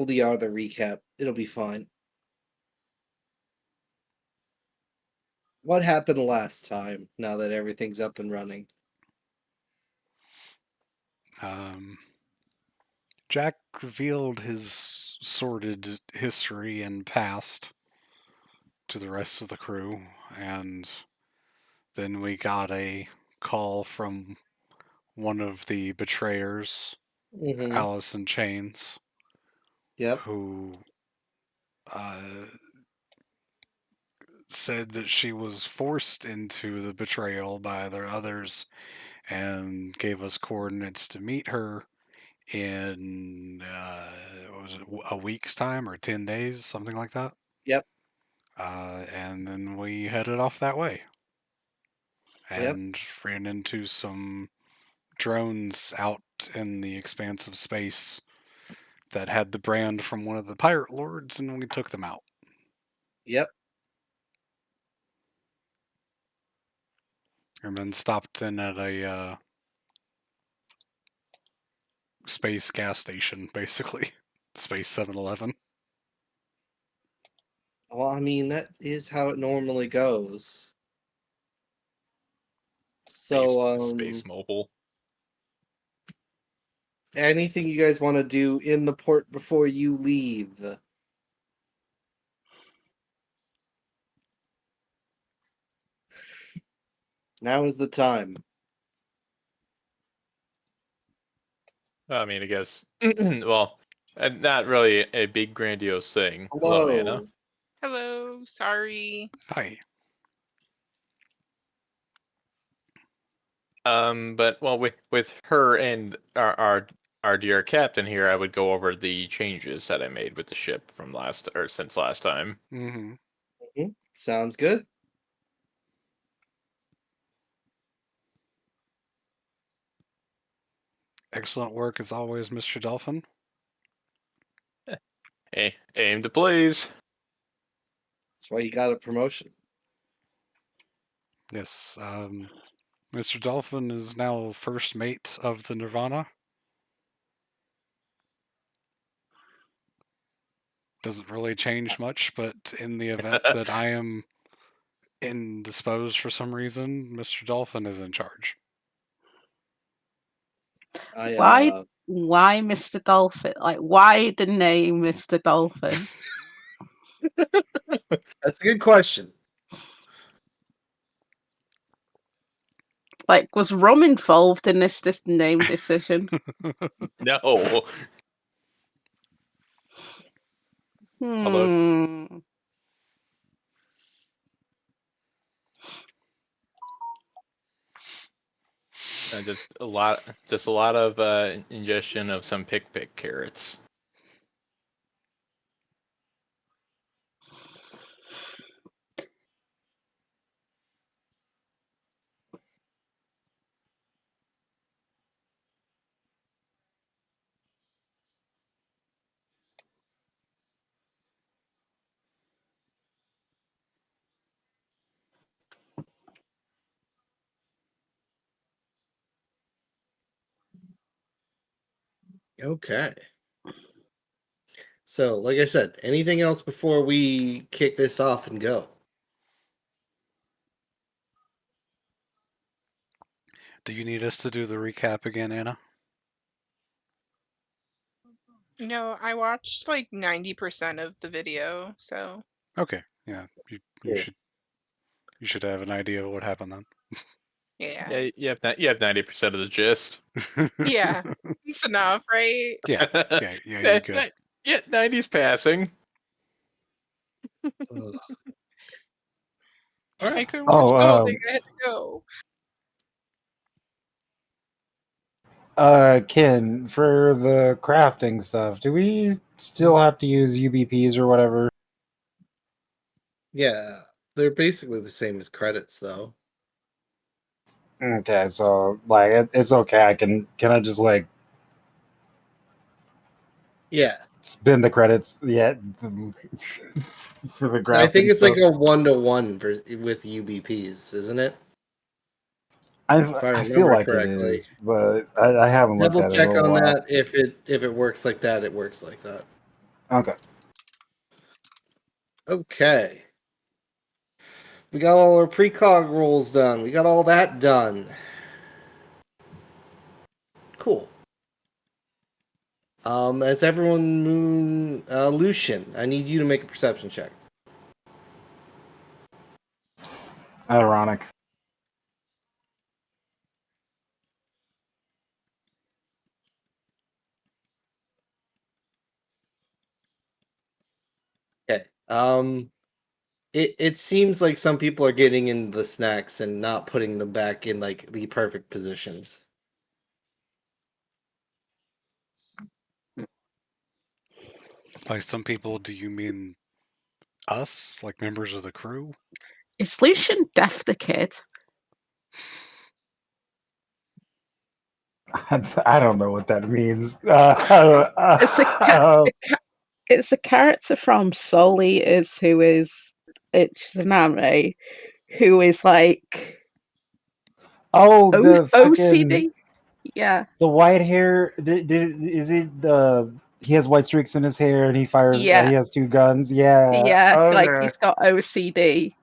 TLDR the recap. It'll be fine. What happened last time, now that everything's up and running? Jack revealed his sordid history and past to the rest of the crew, and then we got a call from one of the betrayers, Mm-hmm. Alice in Chains, Yep. who said that she was forced into the betrayal by the others and gave us coordinates to meet her in what was it, a week's time or 10 days, something like that. Yep. And then we headed off that way Yep. and ran into some drones out in the expanse of space that had the brand from one of the pirate lords, and we took them out. Yep. And then stopped in at a space gas station, basically. Space 7-Eleven. Well, I mean, that is how it normally goes. So, Space Mobile. anything you guys want to do in the port before you leave? Now is the time. I mean, I guess. Well, not really a big grandiose thing. Hello, Anna. Hello. Hello, sorry. Hi. But well, with her and our dear captain here, I would go over the changes that I made with the ship from since last time. Mm-hmm. Mm-hmm. Sounds good. Excellent work as always, Mr. Dolphin. Hey, aim to please. That's why you got a promotion. Yes, Mr. Dolphin is now first mate of the Nirvana. Doesn't really change much, but in the event that I am indisposed for some reason, Mr. Dolphin is in charge. Why Mr. Dolphin? Like, why the name Mr. Dolphin? That's a good question. Like, was rum involved in this name decision? No. Hmm. Just a lot of ingestion of some pick carrots. Okay. So, like I said, anything else before we kick this off and go? Do you need us to do the recap again, Anna? No, I watched like 90% of the video, so. Okay, yeah. You should have an idea of what happened then. Yeah. You have 90% of the gist. Yeah, it's enough, right? Yeah, you're good. Yeah, 90's passing. All I right. couldn't watch the whole thing. I had to go. Ken, for the crafting stuff, do we still have to use UBPs or whatever? Yeah, they're basically the same as credits, though. Okay, so like it's okay. Can I just like Yeah, spend the credits yet for the crafting? I think it's stuff? like a 1-to-1 with UBPs, isn't it? I feel like correctly. it is, but I haven't looked Double at it in check a little on while. that. If it works like that, it works like that. Okay. Okay. We got all our precog rolls done. We got all that done. Cool. As everyone Lucian, I need you to make a perception check. Ironic. Okay. It seems like some people are getting into the snacks and not putting them back in like the perfect positions. By some people, do you mean us, like members of the crew? Is Lucian deaf the kid? I don't know what that means. It's it's a character from Soul Eaters who is it's an anime who is like the fucking OCD. Yeah, the white hair. Is it the? He has white streaks in his hair and he fires. yeah, He has two guns. Yeah. yeah. Like Okay. he's got OCD.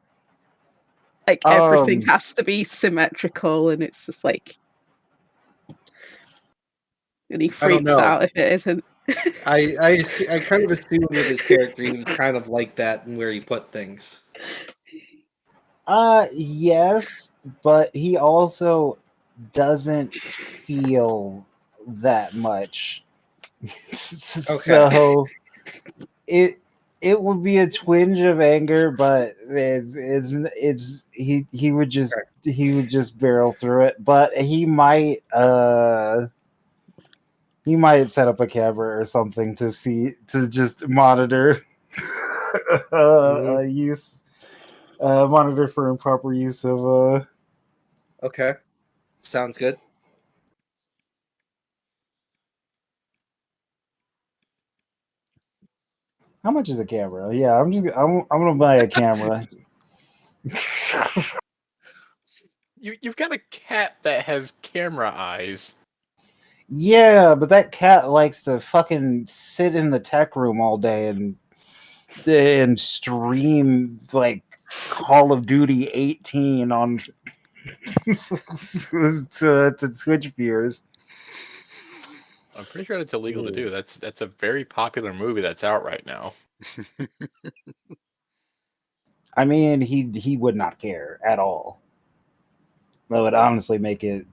Like everything Um. has to be symmetrical, and it's just like, and he I don't freaks know. out if it isn't. I kind of assumed with his character he was kind of like that in where he put things. Yes, but he also doesn't feel that much. So it would be a twinge of anger, but he would just barrel through it. But he might set up a camera or something to just monitor Mhm. use monitor for improper use of Okay. Sounds good. how much is a camera? Yeah, I'm gonna buy a camera. You've got a cat that has camera eyes. Yeah, but that cat likes to fucking sit in the tech room all day and stream like Call of Duty 18 on to Twitch viewers. I'm pretty sure it's illegal to Ooh. do. That's a very popular movie that's out right now. I mean, he would not care at all. That would honestly make it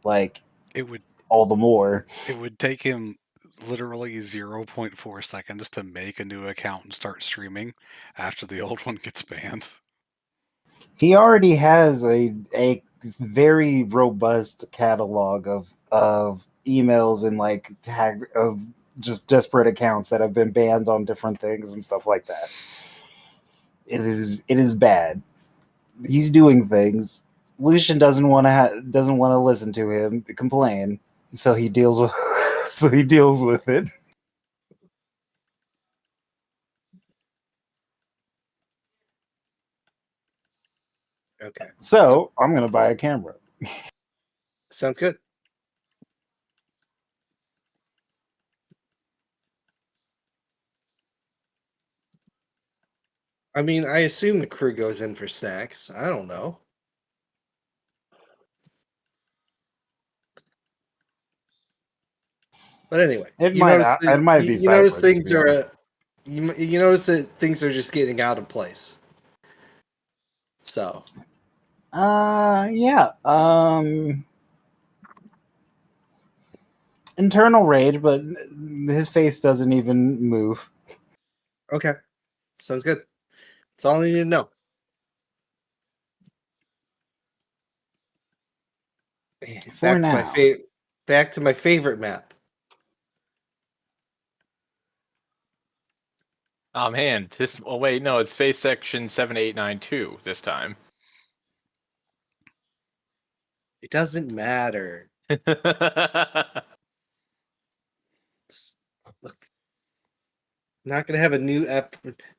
like It would all the more. it would take him literally 0.4 seconds to make a new account and start streaming after the old one gets banned. He already has a very robust catalog of emails and like of just desperate accounts that have been banned on different things and stuff like that. It is bad. He's doing things. Lucian doesn't want to listen to him complain, so he deals with it. Okay. So I'm gonna buy a camera. Sounds good. I mean, I assume the crew goes in for snacks. I don't know. But anyway, It you might notice that it might be you notice Cypher's, to things be honest. are you notice that things are just getting out of place. So Yeah. Internal rage, but his face doesn't even move. okay, sounds good. That's all I need to know. For Back to my now. back to my favorite map. Oh man, this. Oh wait, no, it's Space Section 7892 this time. It doesn't matter. Look, I'm not gonna have a new app.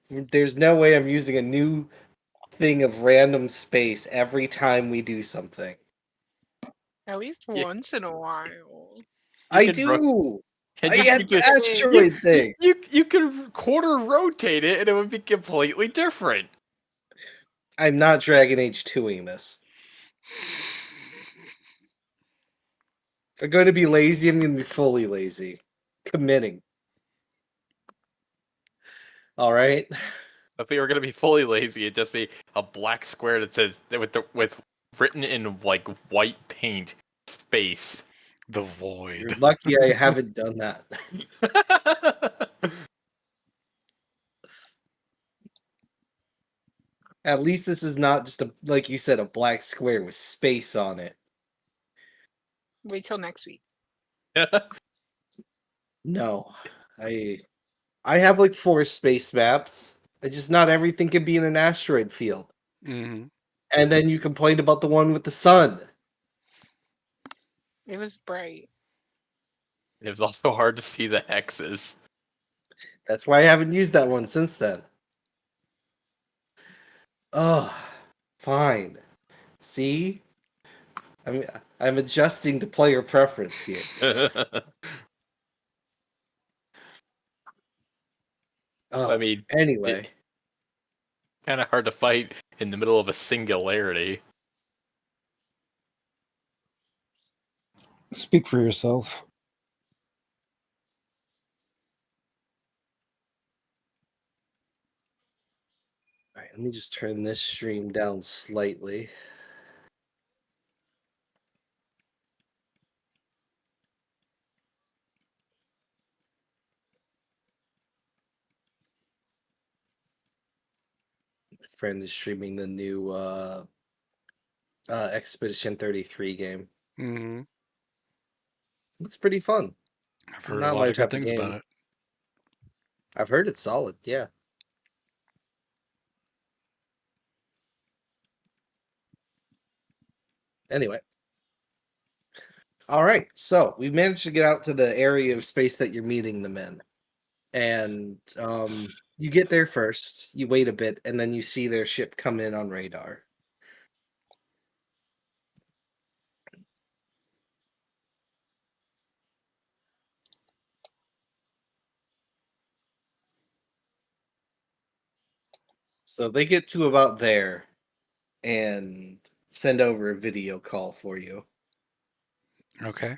There's no way I'm using a new thing of random space every time we do something. At least Yeah. once in a while. I could ro- do. And I had the could- asteroid thing. you could quarter rotate it and it would be completely different. I'm not Dragon Age 2ing this. If I'm going to be lazy, I'm going to be fully lazy. Committing. All right. If we were gonna be fully lazy, it'd just be a black square that says with written in like white paint space. The You're void. lucky I haven't done that. At least this is not just a, like you said, a black square with space on it. Wait till next week. No. I have like 4 space maps. It's just not everything can be in an asteroid field. Hmm. And then you complained about the one with the sun. It was bright. It was also hard to see the hexes. That's why I haven't used that one since then. Oh, fine. See? I'm adjusting to player preference here. Oh, I mean, anyway. kind of hard to fight in the middle of a singularity. Speak for yourself. All right, let me just turn this stream down slightly. My friend is streaming the new Expedition 33 game. Hmm. It's pretty fun. I've heard a Not lot my of good type of things about game. it. I've heard it's solid, yeah. Anyway. All right, so we managed to get out to the area of space that you're meeting them in. And you get there first, you wait a bit, and then you see their ship come in on radar. So they get to about there and send over a video call for you. Okay.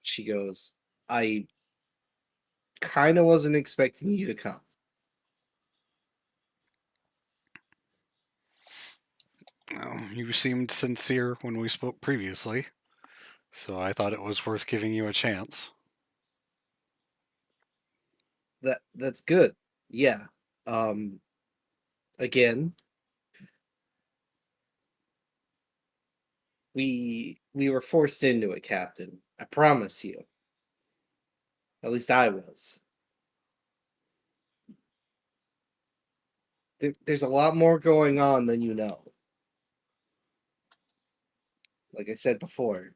She goes, I kind of wasn't expecting you to come. Well, you seemed sincere when we spoke previously, so I thought it was worth giving you a chance. That's good. Yeah. Um again, we were forced into it, Captain. I promise you. At least I was. There's a lot more going on than you know. Like I said before.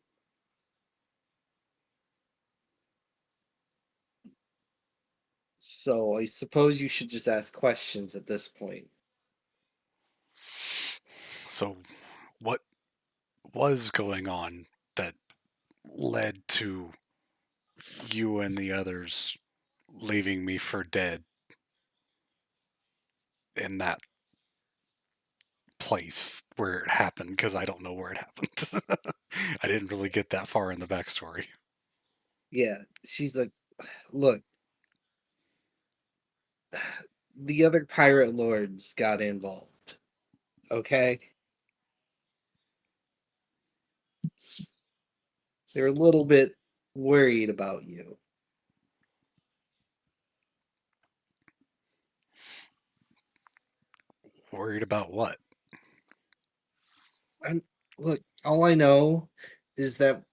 So I suppose you should just ask questions at this point. So, what was going on that led to you and the others leaving me for dead in that place where it happened? Because I don't know where it happened. I didn't really get that far in the backstory. Yeah, she's like, look, the other pirate lords got involved. Okay? They're a little bit worried about you. Worried about what? I'm look, all I know is that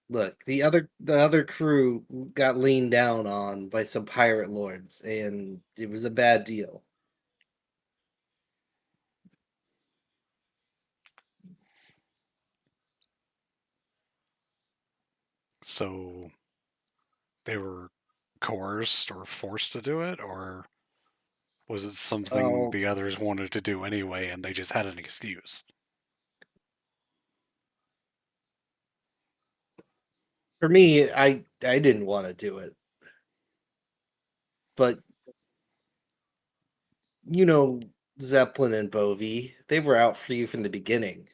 look, the other crew got leaned down on by some pirate lords and it was a bad deal. So, they were coerced or forced to do it, or was it something Oh, the others wanted to do anyway and they just had an excuse? For me, I didn't want to do it, but you know, Zeppelin and Bovey, they were out for you from the beginning.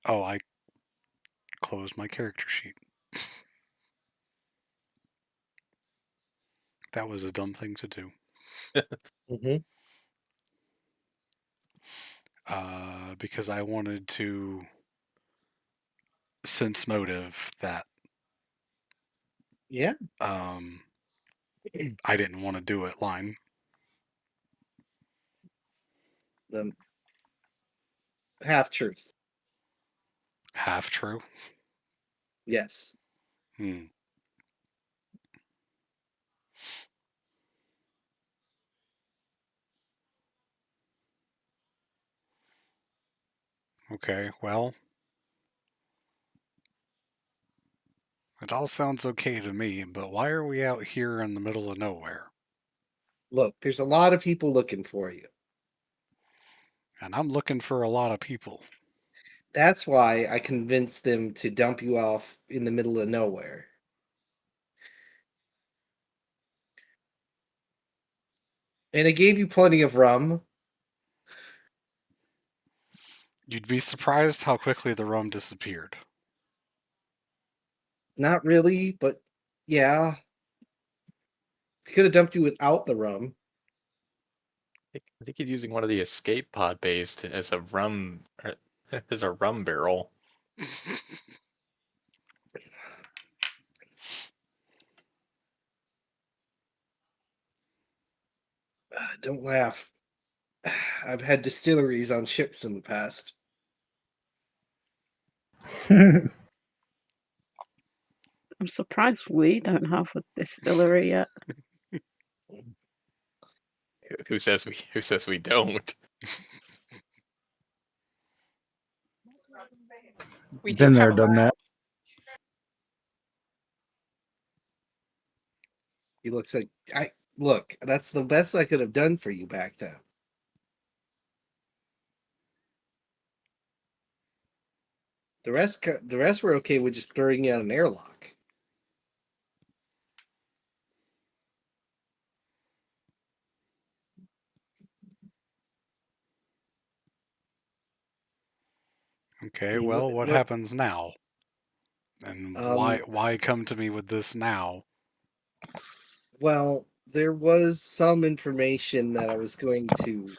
Oh, I closed my character sheet. That was a dumb thing to do. Mm-hmm. Because I wanted to sense motive that Yeah, I didn't want to do it line. the half truth. Half true. Yes. Hmm. Okay, well, it all sounds okay to me, but why are we out here in the middle of nowhere? Look, there's a lot of people looking for you. And I'm looking for a lot of people. That's why I convinced them to dump you off in the middle of nowhere. And I gave you plenty of rum. You'd be surprised how quickly the rum disappeared. Not really, but yeah. I could have dumped you without the rum. I think he's using one of the escape pod bays as a rum as a rum barrel. Don't laugh. I've had distilleries on ships in the past. I'm surprised we don't have a distillery yet. Who says we don't? We do Been there, have a done that. He looks like look. That's the best I could have done for you back then. The rest were okay with just throwing you out an airlock. I Okay, mean, well, what happens now? And Um, why come to me with this now? well, there was some information that I was going to.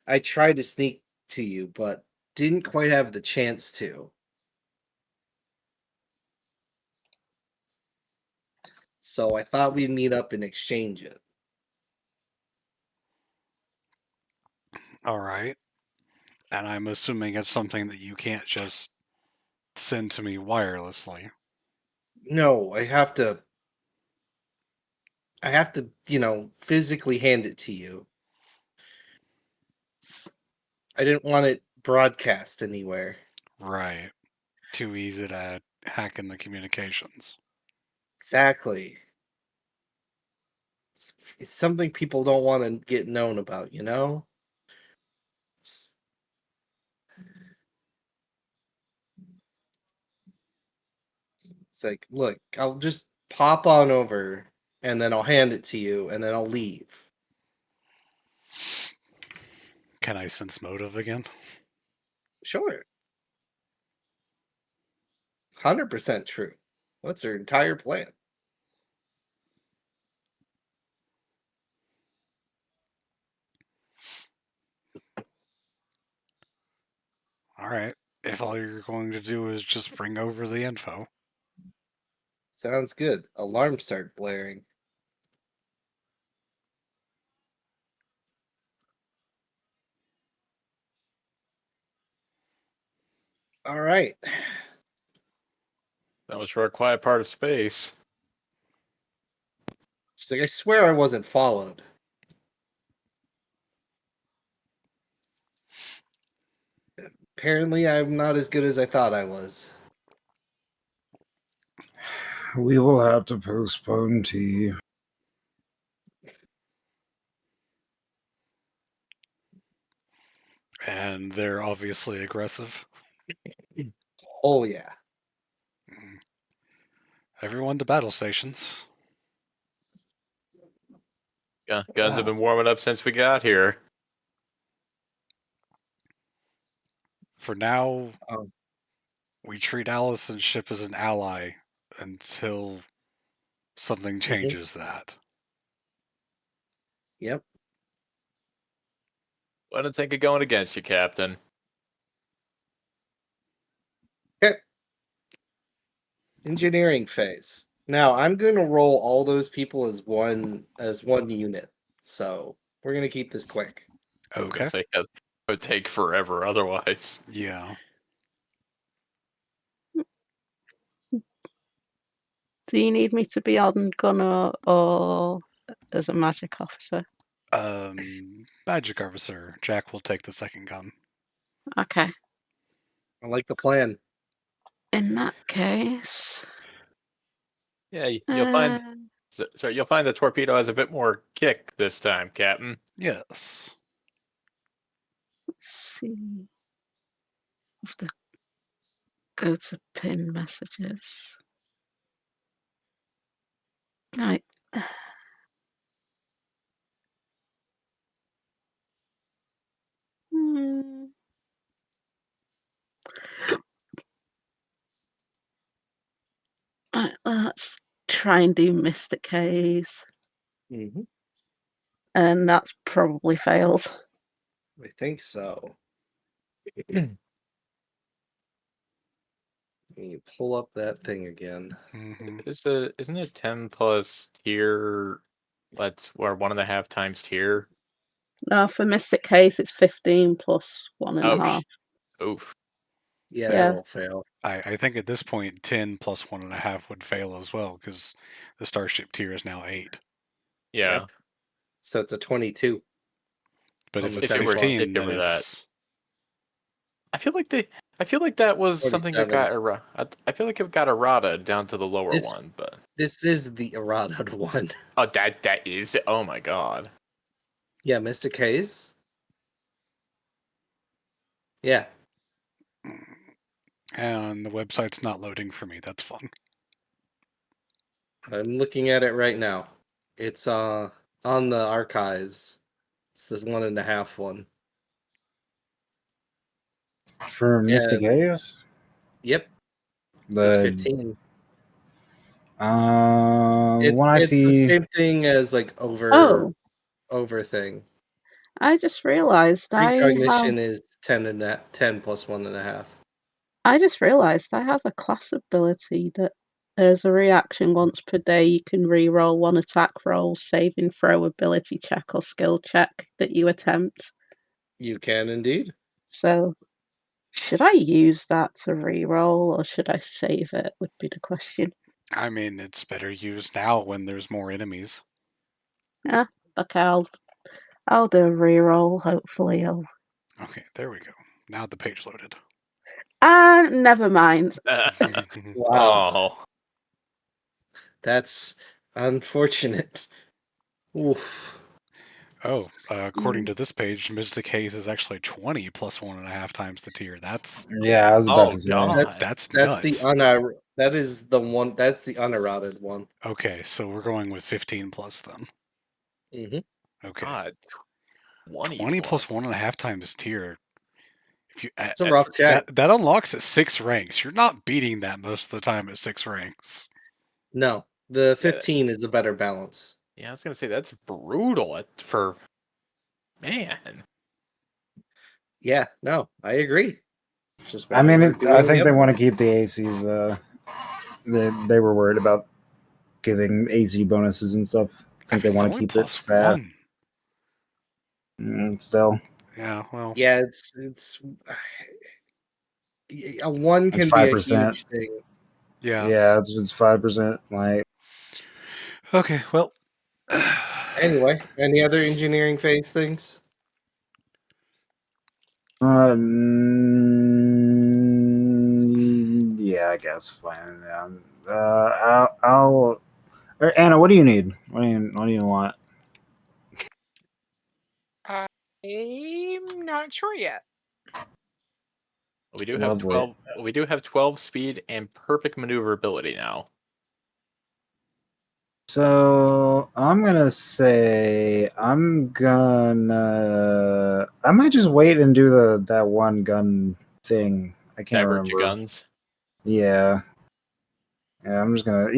I tried to sneak to you, but didn't quite have the chance to. So I thought we'd meet up and exchange it. All right. And I'm assuming it's something that you can't just send to me wirelessly. No, I have to, physically hand it to you. I didn't want it broadcast anywhere. Right. Too easy to hack in the communications. Exactly. It's something people don't want to get known about, It's, it's like, look, I'll just pop on over and then I'll hand it to you and then I'll leave. Can I sense motive again? Sure. 100% true. That's their entire plan. All right. If all you're going to do is just bring over the info. Sounds good. Alarms start blaring. All right. That was for a quiet part of space. She's like, I swear I wasn't followed. Apparently, I'm not as good as I thought I was. We will have to postpone tea. And they're obviously aggressive. Oh yeah. Everyone to battle stations. Guns have been warming up since we got here. For now, Um, we treat Allison's ship as an ally until something changes that. Yep. What did think of going against you, Captain? Okay. Engineering phase. Now I'm going to roll all those people as one unit. So we're going to keep this quick. I was gonna Okay. say it would take forever otherwise. Yeah. Do you need me to be on gunner or as a magic officer? Magic officer. Jack will take the second gun. Okay. I like the plan. In that case, Yeah, you'll find. uh, So you'll find the torpedo has a bit more kick this time, Captain. Yes. let's see. Have to go to pin messages. Right. Hmm. Right, let's try and do Mystic Haze. Mm-hmm. And that's probably fails. I think so. You pull up that thing again. Hmm. Isn't it 10 plus tier? That's where 1.5 times tier. No, for Mystic Haze, it's 15 plus 1.5. Oof. Yeah, Yeah. that'll fail. I think at this point, 10 plus 1.5 would fail as well, because the starship tier is now 8. Yeah. Yep. So it's a 22. But On if the it's 10 plus. 15, If it then were that. it's... I feel like that was something that 47. got I feel like it got errata down to the lower This- one, but This is the errata one. oh, that is. Oh my god. Yeah, Mystic Haze. Yeah. And the website's not loading for me. That's fun. I'm looking at it right now. It's on the archives. It's this 1.5 one. For Mystic And Haze, yep, it's the 15. when I It's the see same thing as like over thing. I just realized Precognition is 10 plus 1.5. I just realized I have a class ability that as a reaction once per day you can re-roll one attack roll, saving throw, ability check or skill check that you attempt. You can indeed. So should I use that to re-roll or should I save it would be the question. I mean, it's better used now when there's more enemies. Yeah, okay, I'll do a re-roll, hopefully I'll Okay, there we go. Now the page loaded. never mind. Wow, Oh, that's unfortunate. Oof. Oh, according to this page, Mystic Haze is actually 20 plus 1.5 times the tier. That's yeah, I was about oh to say. god. that's That's nuts. that is the one. That's the unerrated one. Okay, so we're going with 15 plus then. Mm-hmm. Okay, God, 20 plus 1.5 times tier. If you It's a rough check. that unlocks at 6 ranks. You're not beating that most of the time at 6 ranks. No, the Yeah. 15 is a better balance. Yeah, I was gonna say that's brutal for man. Yeah, no, I agree. Which is I why mean, we're I doing think the they other want to one. keep the ACs. They were worried about giving AC bonuses and stuff. I think they It's want to only keep it plus fat. 1. Still, Yeah, well, Yeah, it's a one it's can be a 5%. huge thing. yeah. Yeah, it's 5%. Like, Okay, well. Anyway, any other engineering phase things? yeah, I guess fine. I'll Anna, what do you need? What do you want? I'm not sure yet. We do have Lovely. 12. We do have 12 speed and perfect maneuverability now. So I'm gonna say I might just wait and do that one gun thing. I can't Diverge your remember. guns. Yeah. Yeah, I'm just gonna.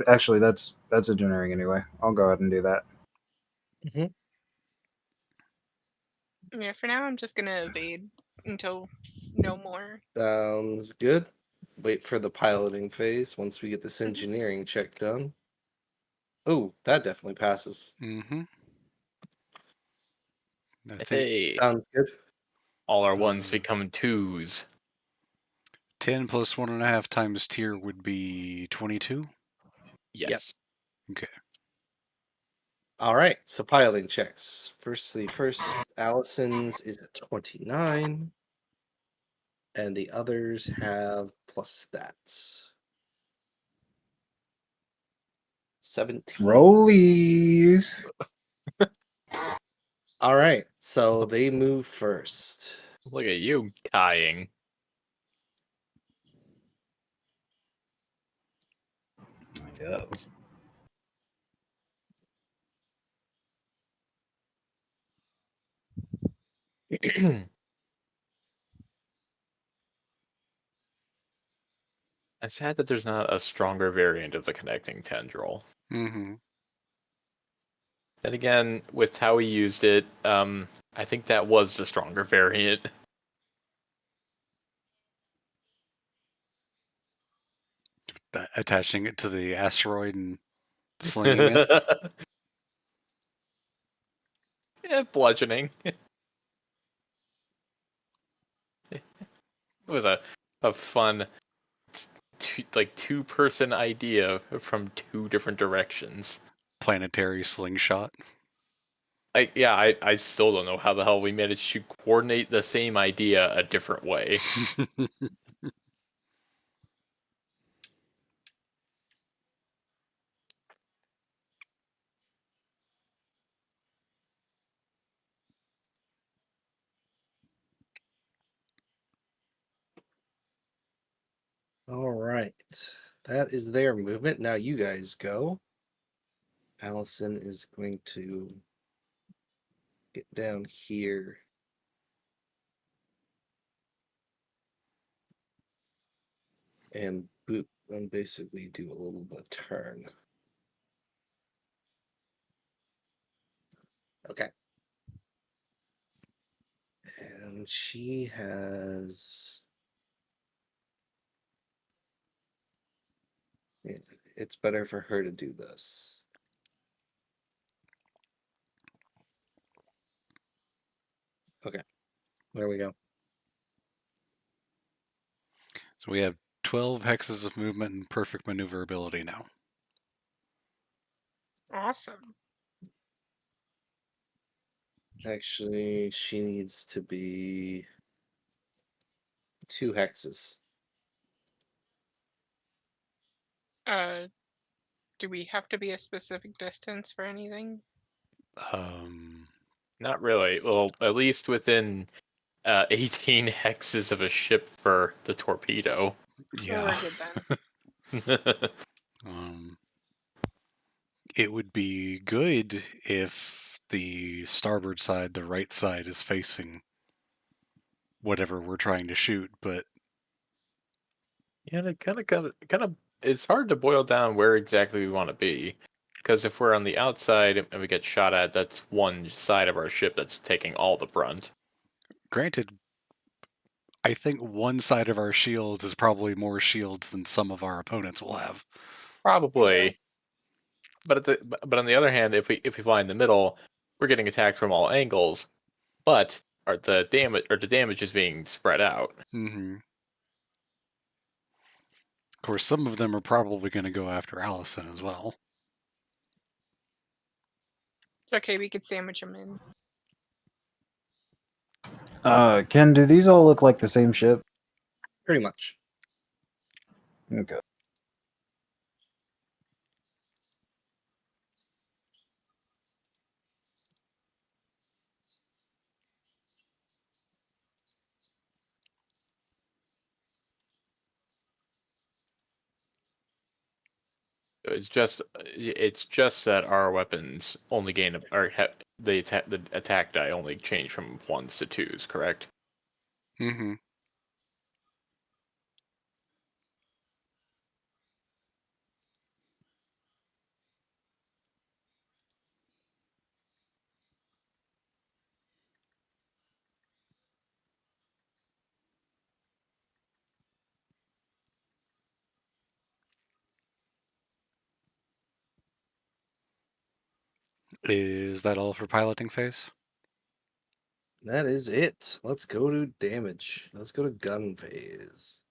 Actually, that's engineering anyway. I'll go ahead and do that. Yeah, for now I'm just gonna evade until no more. Sounds good. Wait for the piloting phase once we get this engineering check done. Oh, that definitely passes. Mm-hmm. I think Hey, Sounds good. all our ones Um, become twos. 10 plus 1.5 times tier would be 22. Yes. Okay. All right, so piloting checks. First, Allison's is at 29, and the others have plus that. 17. Rollies. All right, so they move first. Look at you dying. Yes. I'm sad that there's not a stronger variant of the connecting tendril. Mm-hmm. Then again, with how he used it, I think that was the stronger variant. Attaching it to the asteroid and slinging it. Yeah, bludgeoning. It was a fun, two-person idea from two different directions. Planetary slingshot. I still don't know how the hell we managed to coordinate the same idea a different way. All right, that is their movement. Now you guys go. Allison is going to get down here. And boot and basically do a little bit of turn. Okay. And she has. It's better for her to do this. Okay. There we go. So we have 12 hexes of movement and perfect maneuverability now. Awesome. Actually, she needs to be 2 hexes. Do we have to be a specific distance for anything? Not really. Well, at least within 18 hexes of a ship for the torpedo. So Yeah. we're good then. It would be good if the starboard side, the right side, is facing whatever we're trying to shoot, but Yeah, it kind of. It's hard to boil down where exactly we want to be, because if we're on the outside and we get shot at, that's one side of our ship that's taking all the brunt. granted, I think one side of our shields is probably more shields than some of our opponents will have. Probably, but on the other hand, if we fly in the middle, we're getting attacked from all angles, but the damage is being spread out. Mm-hmm. Of course, some of them are probably going to go after Allison as well. It's okay, we could sandwich them in. Ken, do these all look like the same ship? Pretty much. Okay. It's just that our weapons only gain the attack die only change from 1s to 2s, correct? Mm-hmm. Is that all for piloting phase? That is it. Let's go to damage. Let's go to gun phase.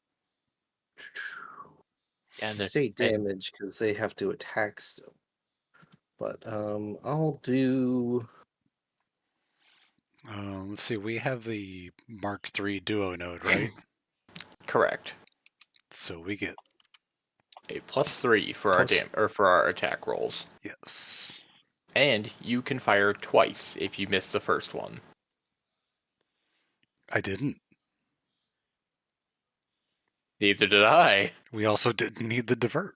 And I say damage because they have to attack still. But I'll do. Let's see. We have the Mark III Duo node, right? correct. So we get A +3 for our for our attack rolls. yes. And you can fire twice if you miss the first one. I didn't. Neither did I. We also didn't need the divert.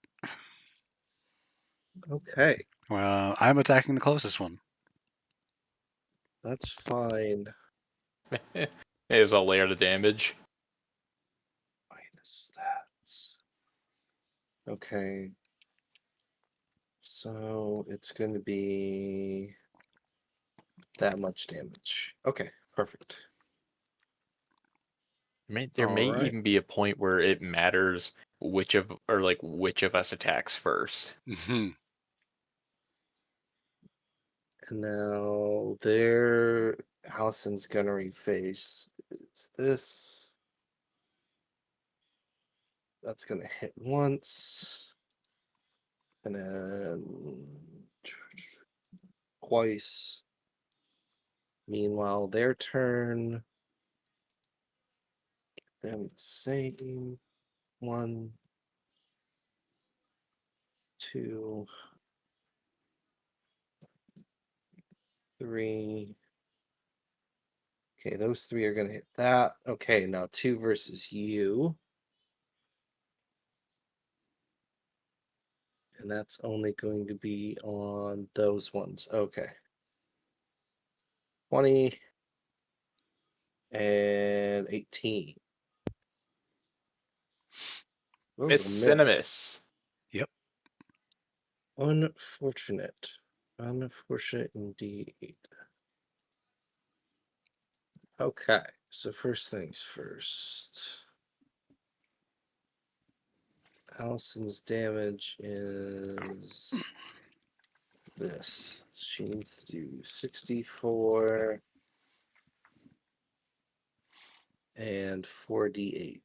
Okay, Well, I'm attacking the closest one. that's fine. There's a layer of damage. Minus that. Okay. So it's going to be that much damage. Okay, perfect. There may Alright. even be a point where it matters which of us attacks first. Mm-hmm. And now their Allison's gunnery face is this. That's going to hit once. And then twice. Meanwhile, their turn. Them the same. 1, 2, 3. Okay, those 3 are going to hit that. Okay, now 2 versus you. And that's only going to be on those ones. Okay. 20 and 18. Those Miss are and a miss. miss. Yep. Unfortunate. Unfortunate indeed. Okay, so first things first. Allison's damage is this. She needs to do 64 and 4d8.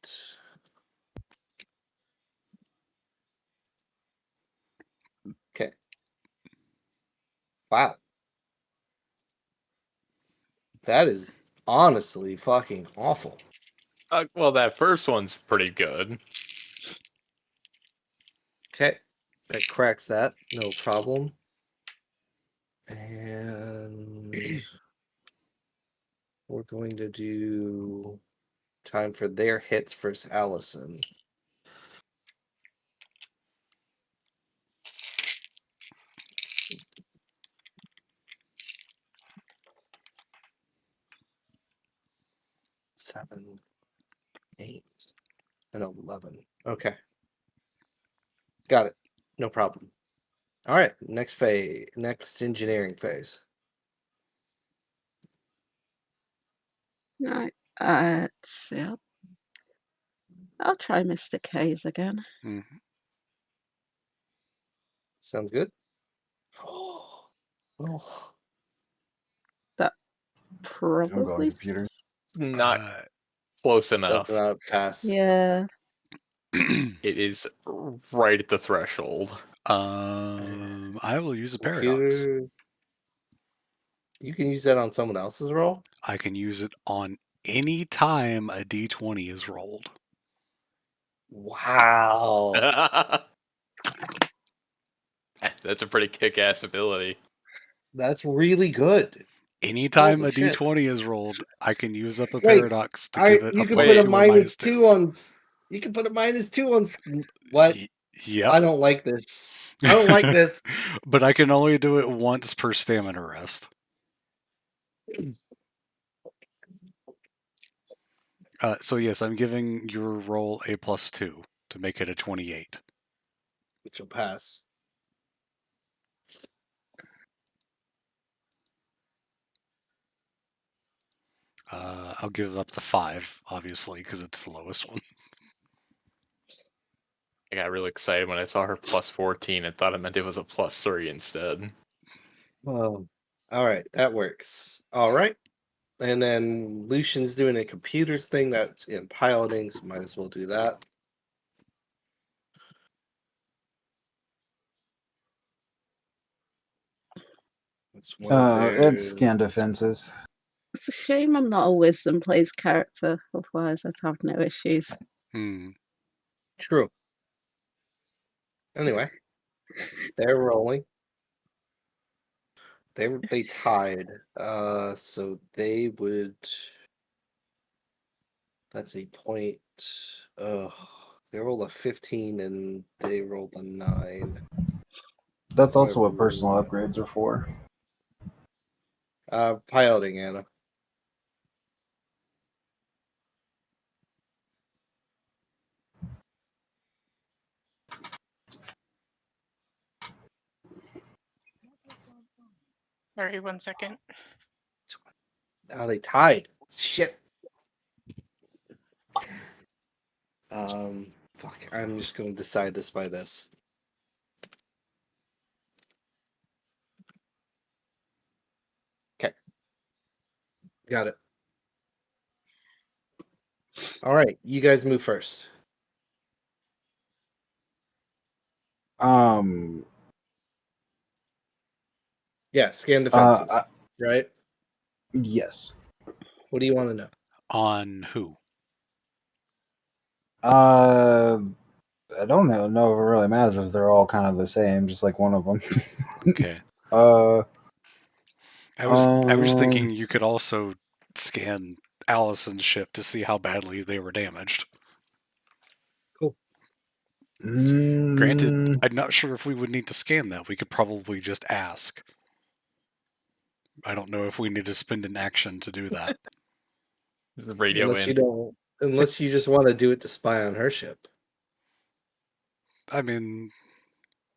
Okay. Wow. That is honestly fucking awful. Well, that first one's pretty good. Okay. That cracks that. No problem. And we're going to do time for their hits versus Allison. Seven, 8, and 11. Okay. Got it. No problem. All right. Next phase. Next engineering phase. Right. Let's see. I'll try Mr. K's again. Mm-hmm. Sounds good. Oh, That I'm going probably. computer. Not close does enough. not pass. Yeah. It is right at the threshold. I will use a paradox. Computer. You can use that on someone else's roll? I can use it on any time a d20 is rolled. Wow. That's a pretty kick-ass ability. That's really good. Anytime Holy a shit. d20 is rolled, I can use up a Wait, paradox to give it you a can plus put a 2 or minus -2 2. on. You can put a -2 on. What? Yep. I don't like this. I don't like this. But I can only do it once per stamina rest. So yes, I'm giving your roll a +2 to make it a 28. Which will pass. I'll give up the 5, obviously, because it's the lowest one. I got really excited when I saw her +14 and thought it meant it was a +3 instead. All right, that works. All right. And then Lucian's doing a computers thing that's in piloting, so might as well do that. That's one of their. It's scan defenses. It's a shame I'm not a wisdom plays character, otherwise I'd have no issues. True. Anyway, they're rolling. They tied. So they would. That's a point. They rolled a 15 and they rolled a 9. That's also what personal upgrades are for. Piloting, Anna. Sorry, 1 second. They tied. Shit. Fuck. I'm just going to decide this by this. Okay. Got it. All right, you guys move first. Yeah, scan defenses. Right? Yes. What do you want to know? On who? I don't know if it really matters if they're all kind of the same, just like one of them. Okay. I I was thinking you could also scan Allison's ship to see how badly they were damaged. Cool. Granted, I'm not sure if we would need to scan that. We could probably just ask. I don't know if we need to spend an action to do that. The radio Unless you just want to do it to spy on her ship. I mean,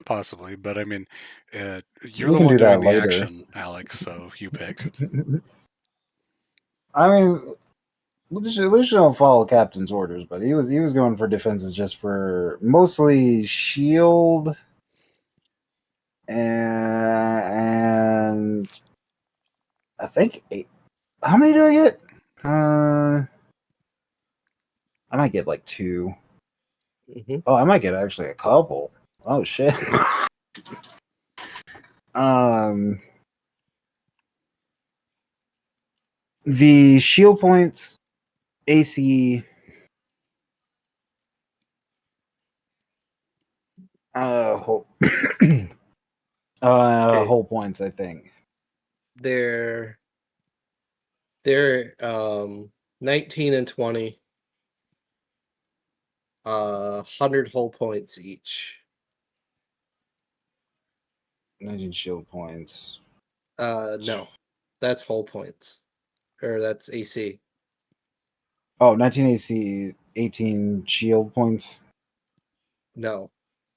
possibly, but I mean, you're We the can one do doing that the later. action, Alex, so you pick. I mean, Lucian don't follow Captain's orders, but he was going for defenses just for mostly shield and I think 8. How many do I get? I might get like 2. Mm-hmm. Oh, I might get actually a couple. Oh shit. The shield points, AC, whole, Okay. whole points, I think. They're 19 and 20. 100 whole points each. 19 shield points. No. That's whole points. Or that's AC. Oh, 19 AC, 18 shield points. No.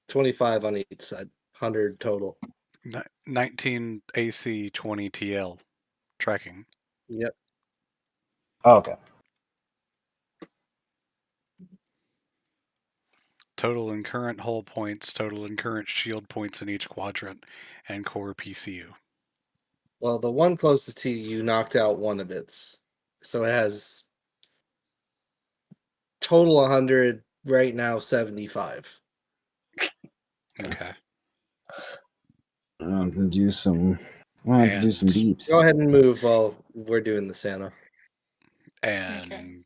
25 on each side. 100 total. 19 AC, 20 TL. Tracking. Yep. Oh, okay. Total and current hull points, total and current shield points in each quadrant, and core PCU. Well, the one closest to you knocked out one of its. So it has total 100, right now 75. Okay. I'm gonna do some. I'm gonna have to do some And- deeps. Go ahead and move while we're doing the Santa. And Okay.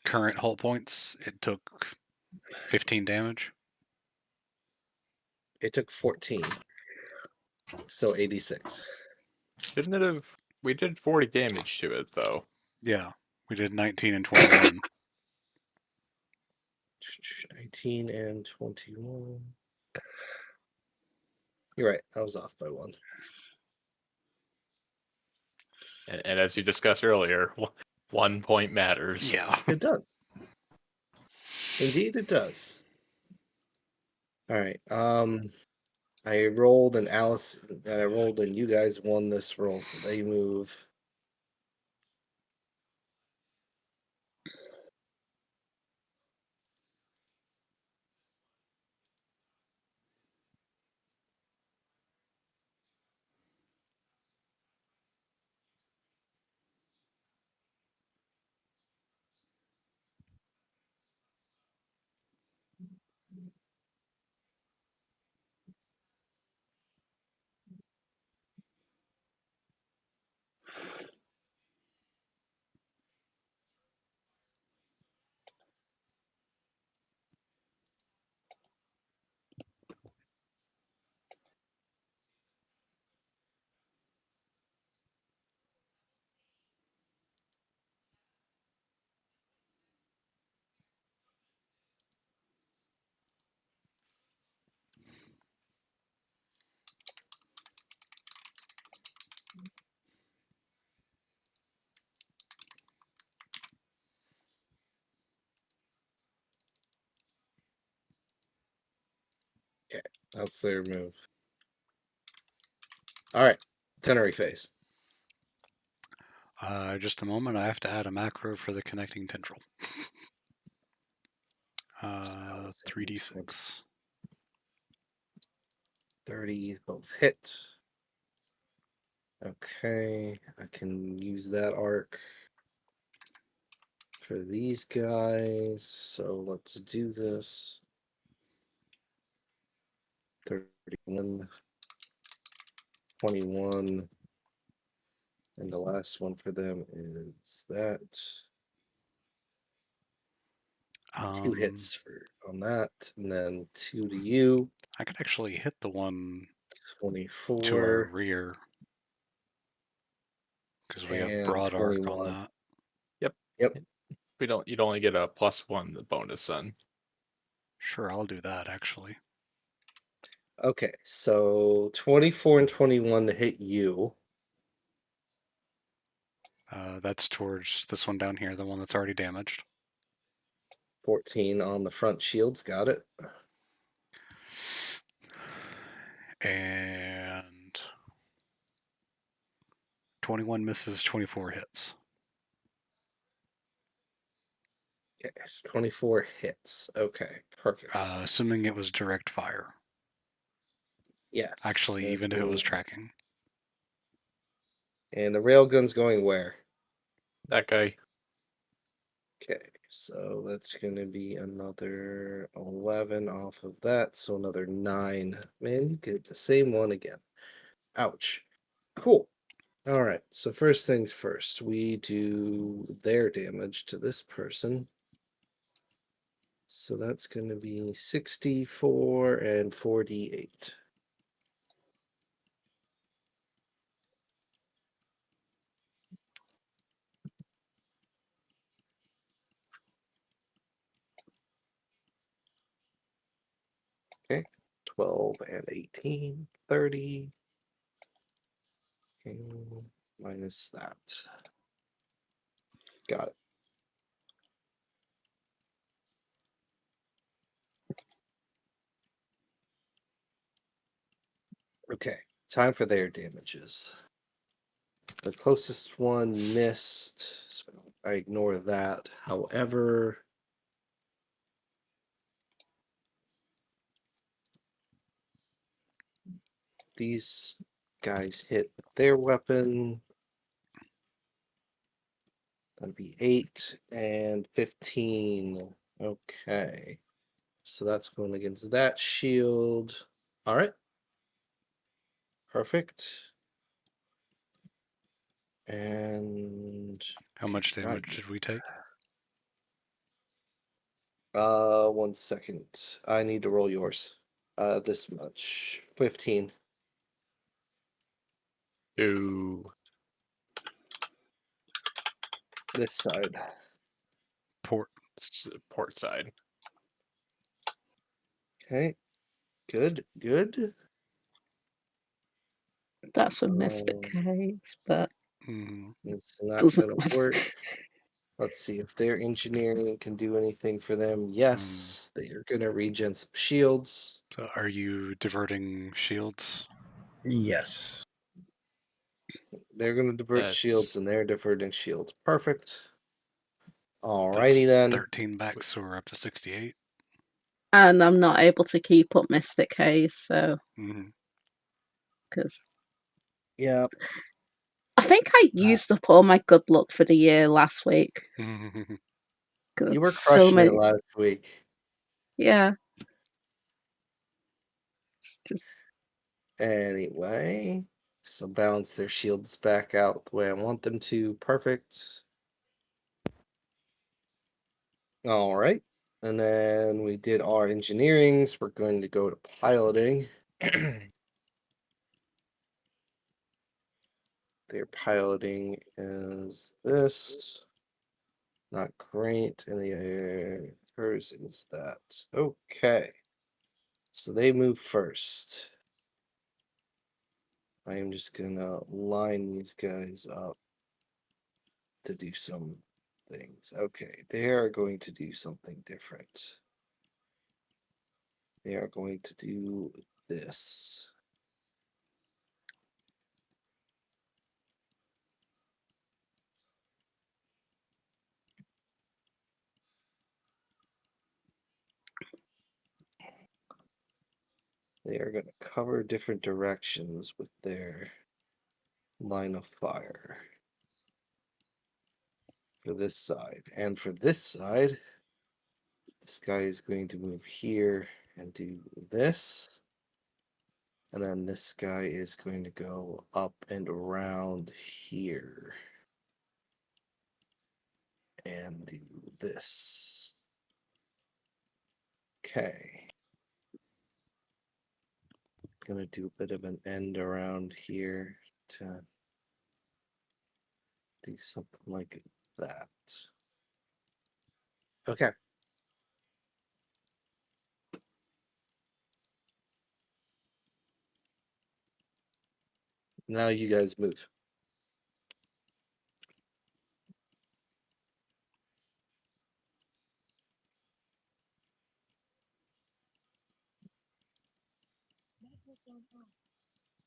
current hull points, it took 15 damage. It took 14. So 86. Shouldn't it have? We did 40 damage to it though. Yeah, we did 19 and 21. 19 and 21. You're right. I was off by 1. And as you discussed earlier, 1 point matters. Yeah. It does. Indeed, it does. All right. I rolled and Alice. I rolled and you guys won this roll, so they move. Okay, that's their move. All right, gunnery phase. Just a moment. I have to add a macro for the connecting tendril. 3d6. 30, both hit. Okay, I can use that arc for these guys. So let's do this. 31, 21. And the last one for them is that. 2 hits for on that, and then 2 to you. I could actually hit the one 24 to our rear because we have and broad arc on 21. that. Yep. You'd only get a +1 bonus on. Sure, I'll do that actually. Okay, so 24 and 21 to hit you. That's towards this one down here, the one that's already damaged. 14 on the front shields. Got it. And 21 misses, 24 hits. Okay, so 24 hits. Okay, perfect. Assuming it was direct fire. Yes. Actually, that's even if it was gonna- tracking. And the railgun's going where? That guy. Okay, so that's going to be another 11 off of that, so another 9. Man, you get the same one again. Ouch. Cool. All right, so first things first, we do their damage to this person. So that's going to be 64 and 48. Okay, 12 and 18, 30. Okay, minus that. Got it. Okay, time for their damages. The closest one missed, so I ignore that. However, these guys hit with their weapon. That'd be 8 and 15. Okay. So that's going against that shield. All right. Perfect. And How much God, damage did we take? 1 second. I need to roll yours. This much. 15. Ooh. This side. Port. Port side. Okay. Good. That's a mystic case, but Mhm. It's not doesn't gonna matter. work. Let's see if their engineering can do anything for them. Yes, they are gonna regen some shields. So are you diverting shields? Yes. They're gonna divert shields, That's and they're diverting shields. Perfect. That's Alrighty then. 13 back, so we're up to 68. And I'm not able to keep up Mystic Haze, so Mhm. because Yeah, I think I used up all my good luck for the year last week. Mhm. 'Cause you were so crushing it many, last week. yeah. Just Anyway, so balance their shields back out the way I want them to. Perfect. All right. And then we did our engineerings. We're going to go to piloting. Their piloting is this. Not great. And the hers is that. Okay. So they move first. I am just gonna line these guys up to do some things. Okay, they are going to do something different. They are going to do this. They are going to cover different directions with their line of fire for this side. And for this side, this guy is going to move here and do this. And then this guy is going to go up and around here and do this. Okay. Gonna do a bit of an end around here to do something like that. Okay. Now you guys move.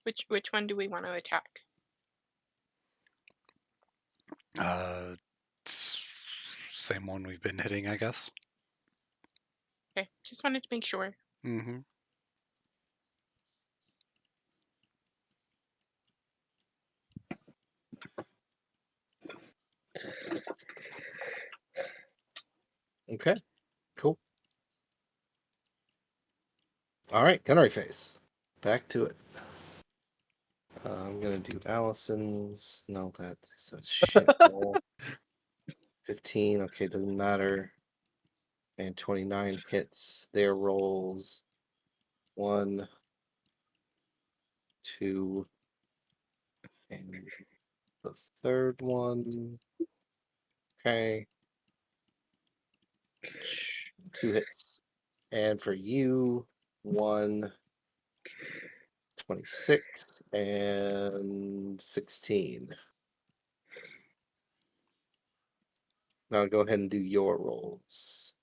Which one do we want to attack? Same one we've been hitting, I guess. Okay, just wanted to make sure. Mhm. Okay. Cool. All right, gunnery phase. Back to it. I'm gonna do Allison's. No, that's a shit roll. 15. Okay, doesn't matter. And 29 hits. Their rolls. 1, 2, and the third one. Okay. 2 hits. And for you, 1, 26, and 16. Now go ahead and do your rolls.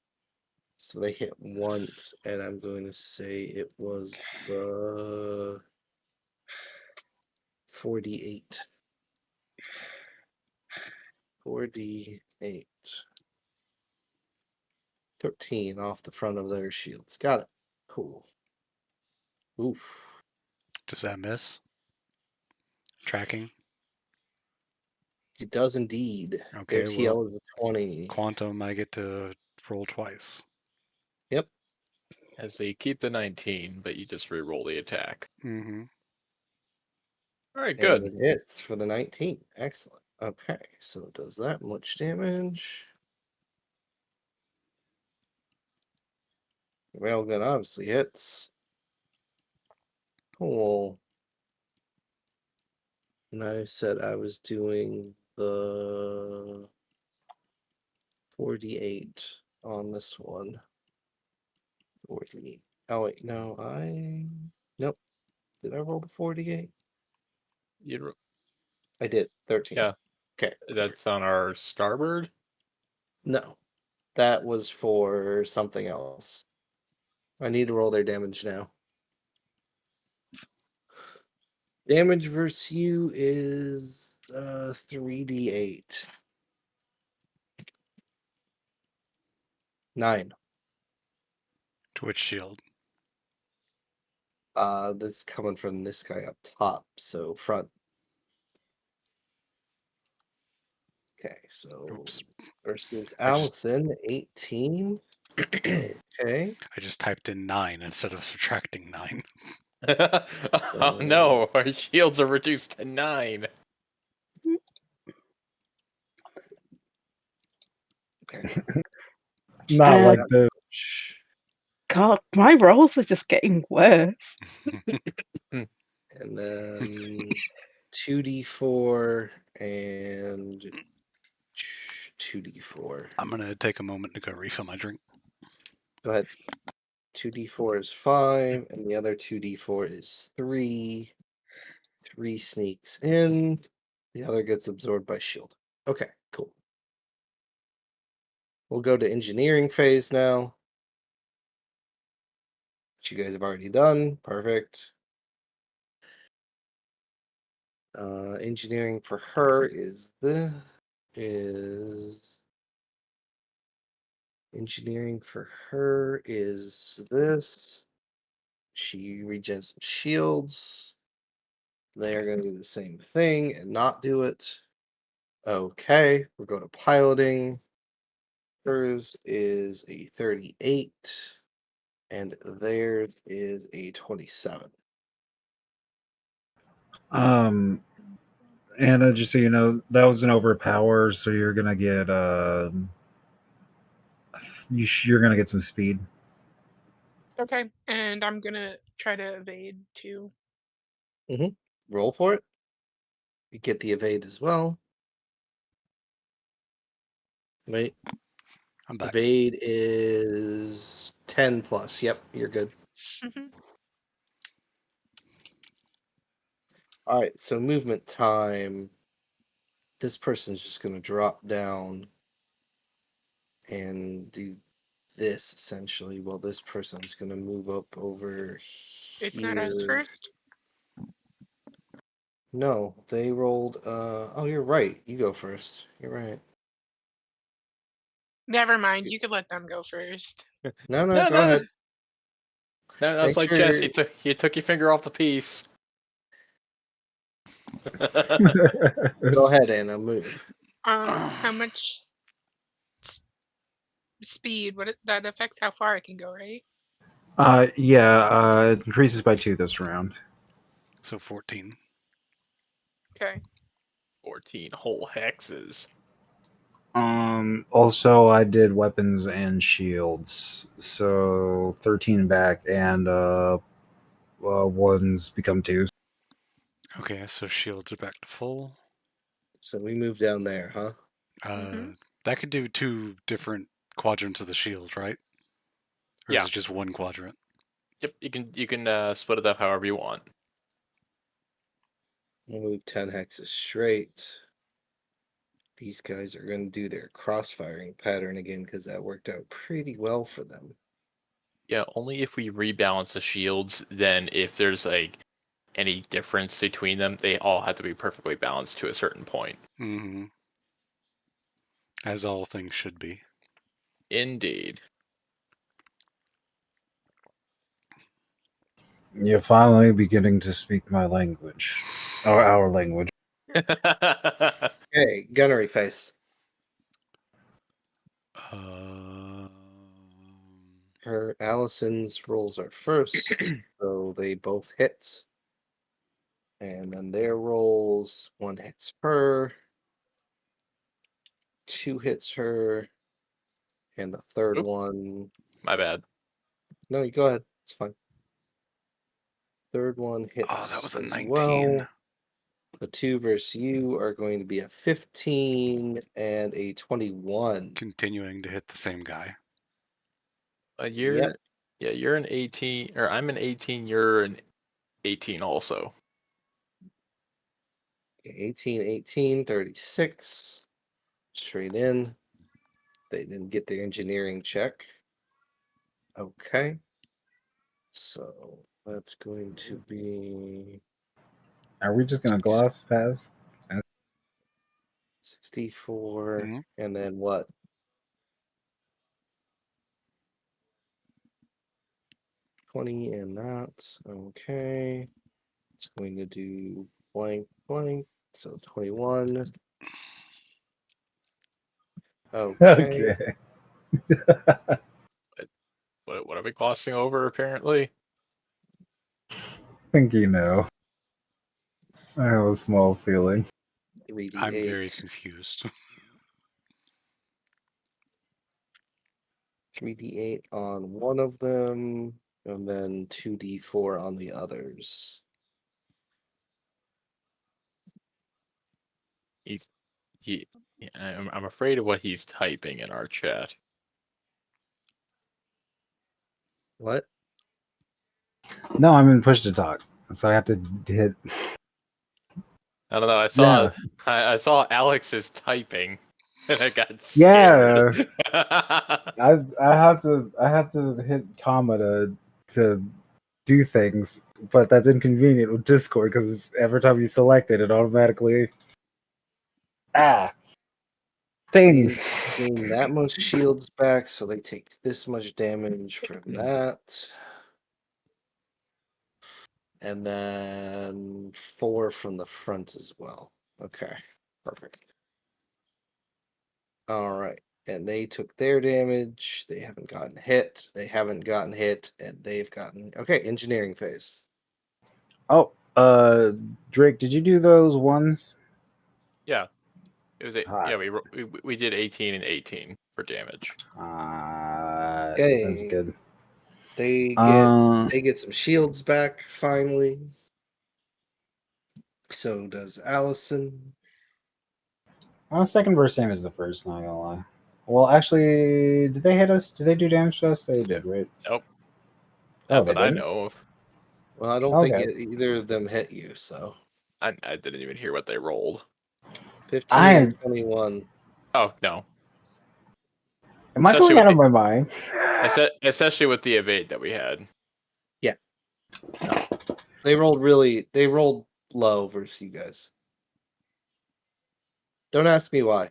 So they hit once, and I'm going to say it was the 48. 48. 13 off the front of their shields. Got it. Cool. Oof. Does that miss? Tracking? It does indeed. Their Okay, well, TL is a 20. quantum, I get to roll twice. Yep. as they keep the 19, but you just re-roll the attack. Mhm. All right, And good. it hits for the 19. Excellent. Okay, so it does that much damage. The railgun obviously hits. Cool. And I said I was doing the 48 on this one. 40. Oh, wait, no, nope. Did I roll the 48? You, I did 13. yeah, Okay. that's on our starboard. No, that was for something else. I need to roll their damage now. Damage versus you is 3d8. 9. To which shield? That's coming from this guy up top, so front. Okay, so Oops. versus I just Allison, 18. Okay. I just typed in 9 instead of subtracting 9. Oh no, our shields are reduced to 9. Okay. Not like Um, the God, my rolls are just getting worse. And then 2d4 and 2d4. I'm gonna take a moment to go refill my drink. Go ahead. 2d4 is 5, and the other 2d4 is 3. 3 sneaks in. The other gets absorbed by shield. Okay, cool. We'll go to engineering phase now. Which you guys have already done. Perfect. Engineering for her is engineering for her is this. She regens some shields. They are going to do the same thing and not do it. Okay, we're going to piloting. Hers is a 38, and theirs is a 27. Anna, just so you know, that was an overpower, so you're gonna get you're gonna get some speed. Okay, and I'm gonna try to evade too. Roll for it. You get the evade as well. Wait, I'm back. evade is 10 plus. Yep, you're good. Mhm. All right, so movement time. This person's just going to drop down and do this essentially, while this person's going to move up over It's not us here. first. No, they rolled. Oh, you're right. You go first. You're right. Never mind. You could let them go first. No, No, go no, ahead. no, that's Make like sure. Jess. You took your finger off the piece. Go ahead, Anna. Move. How much speed? That affects how far I can go, right? Yeah, it increases by 2 this round. So 14. Okay. 14 whole hexes. Also, I did weapons and shields, so 13 back, and ones become 2s. Okay, so shields are back to full. So we move down there, huh? Uh, that could do 2 different quadrants of the shield, right? Or is Yeah. it just one quadrant? Yep. You can split it up however you want. We'll move 10 hexes straight. These guys are going to do their cross-firing pattern again because that worked out pretty well for them. Yeah. Only if we rebalance the shields, then if there's like any difference between them, they all have to be perfectly balanced to a certain point. Mm-hmm. As all things should be. Indeed. You're finally beginning to speak my language, or our language. Okay, gunnery face. Um, Her Allison's rolls are first, so they both hit. And then their rolls, 1 hits her, 2 hits her, and the third Oop. one. My bad. No, you go ahead. It's fine. Third one oh, that hits was a as 19. well. The 2 versus you are going to be a 15 and a 21. Continuing to hit the same guy. You're yeah, you're an 18, or I'm an 18. You're an 18 also. 18, 18, 36. Straight in. They didn't get their engineering check. Okay. So that's going to be Are we just gonna gloss past? 64. Mhm. And then what? 20 and that. Okay. It's going to do blank, blank. So 21. Okay. Okay. What are we glossing over? Apparently, I think you know. I have a small feeling. 3d8. I'm very confused. 3d8 on one of them, and then 2d4 on the others. he's he. I'm afraid of what he's typing in our chat. What? No, I'm in push to talk, so I have to hit. I don't know. No. I saw Alex's typing, and I got Yeah, scared. I have to hit comma to do things, but that's inconvenient with Discord because every time you select it, it automatically They things. gain that much shields back, so they take this much damage from that. And then 4 from the front as well. Okay, perfect. All right. And they took their damage. They haven't gotten hit. They haven't gotten hit. And they've gotten. Okay, engineering phase. Oh, Drake, did you do those ones? Yeah, it was Alright. yeah. We did 18 and 18 for damage. That's Okay. good. They Uh, get some shields back finally. So does Allison. second verse same as the first. Not gonna lie. Well, actually, did they hit us? Did they do damage to us? They did, right? Nope, Oh, not they that I didn't. know of. Well, I don't think Okay. either of them hit you. So I didn't even hear what they rolled. 15 and 21. Oh no, Am I especially going with out of the my mind? especially with the evade that we had. They rolled low versus you guys. Don't ask me why.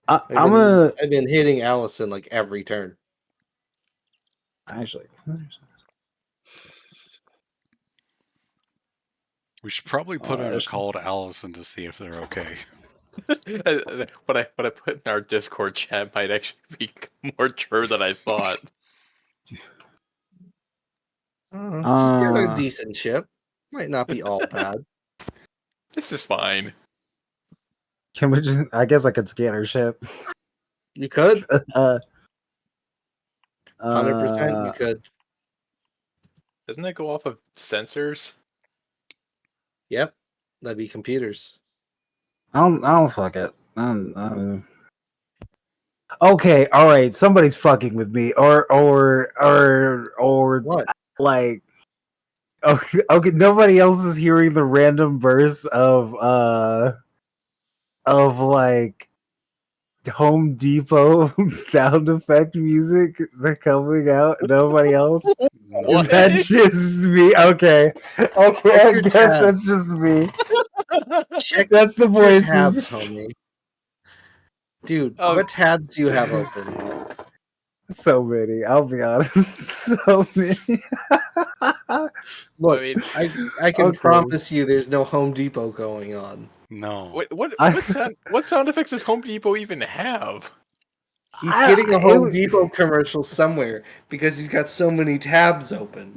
I'm a I've been hitting Allison like every turn. actually. We should probably put in a Alright. call to Allison to see if they're okay. What I put in our Discord chat might actually be more true than I thought. She's got a decent ship. Might not be all bad. This is fine. Can we just? I guess I could scan her ship. You could. uh, 100% you could. Doesn't it go off of sensors? Yep. That'd be computers. I don't fuck it. Okay, all right. Somebody's fucking with me, or What? like. Okay, okay. Nobody else is hearing the random bursts of like Home Depot sound effect music that coming out. Nobody else. Is Not that me. just me? Okay, okay. Check I your guess tabs. that's just me. Check That's the your tabs, voices. homie. Dude, Oh. what tabs do you have open? So many. I'll be honest. So many. Look, I mean, I can Okay. promise you there's no Home Depot going on. No. what sound effects does Home Depot even have? He's getting a Home Depot commercial somewhere because he's got so many tabs open.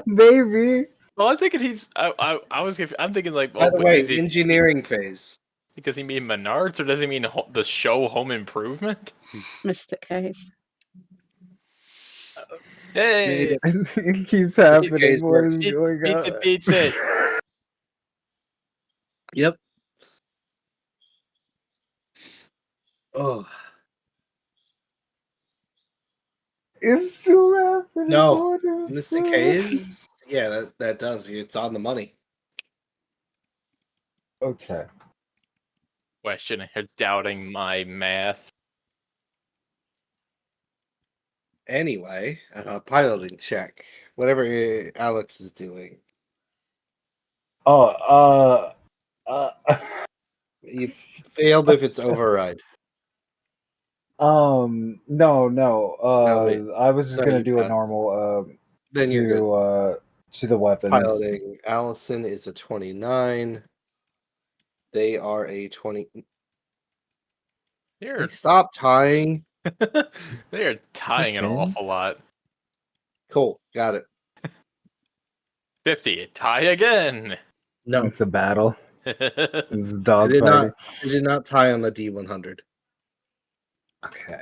Maybe. Well, I'm thinking I'm thinking like, By oh, the but way, engineering phase. does he mean Menards or does he mean the show Home Improvement? Mr. Case. Hey, It keeps happening. Case What works. is going pizza, on? pizza. Yep. Oh It's still happening. no, What is Mr. this? K's. Yeah, that does. It's on the money. Okay. Questioning or doubting my math. Anyway, piloting check. Whatever Alex is doing. Oh, You failed if it's override. no. wait. I was just No, gonna you do a passed. normal Then you're good. to the weapons. Piloting. Allison is a 29. They are a 20. They're Hey, stop tying. they're tying an awful lot. Cool. Got it. 50. Tie again. No, It's a battle. It's they dog did not. fighting. They did not tie on the D100. Okay.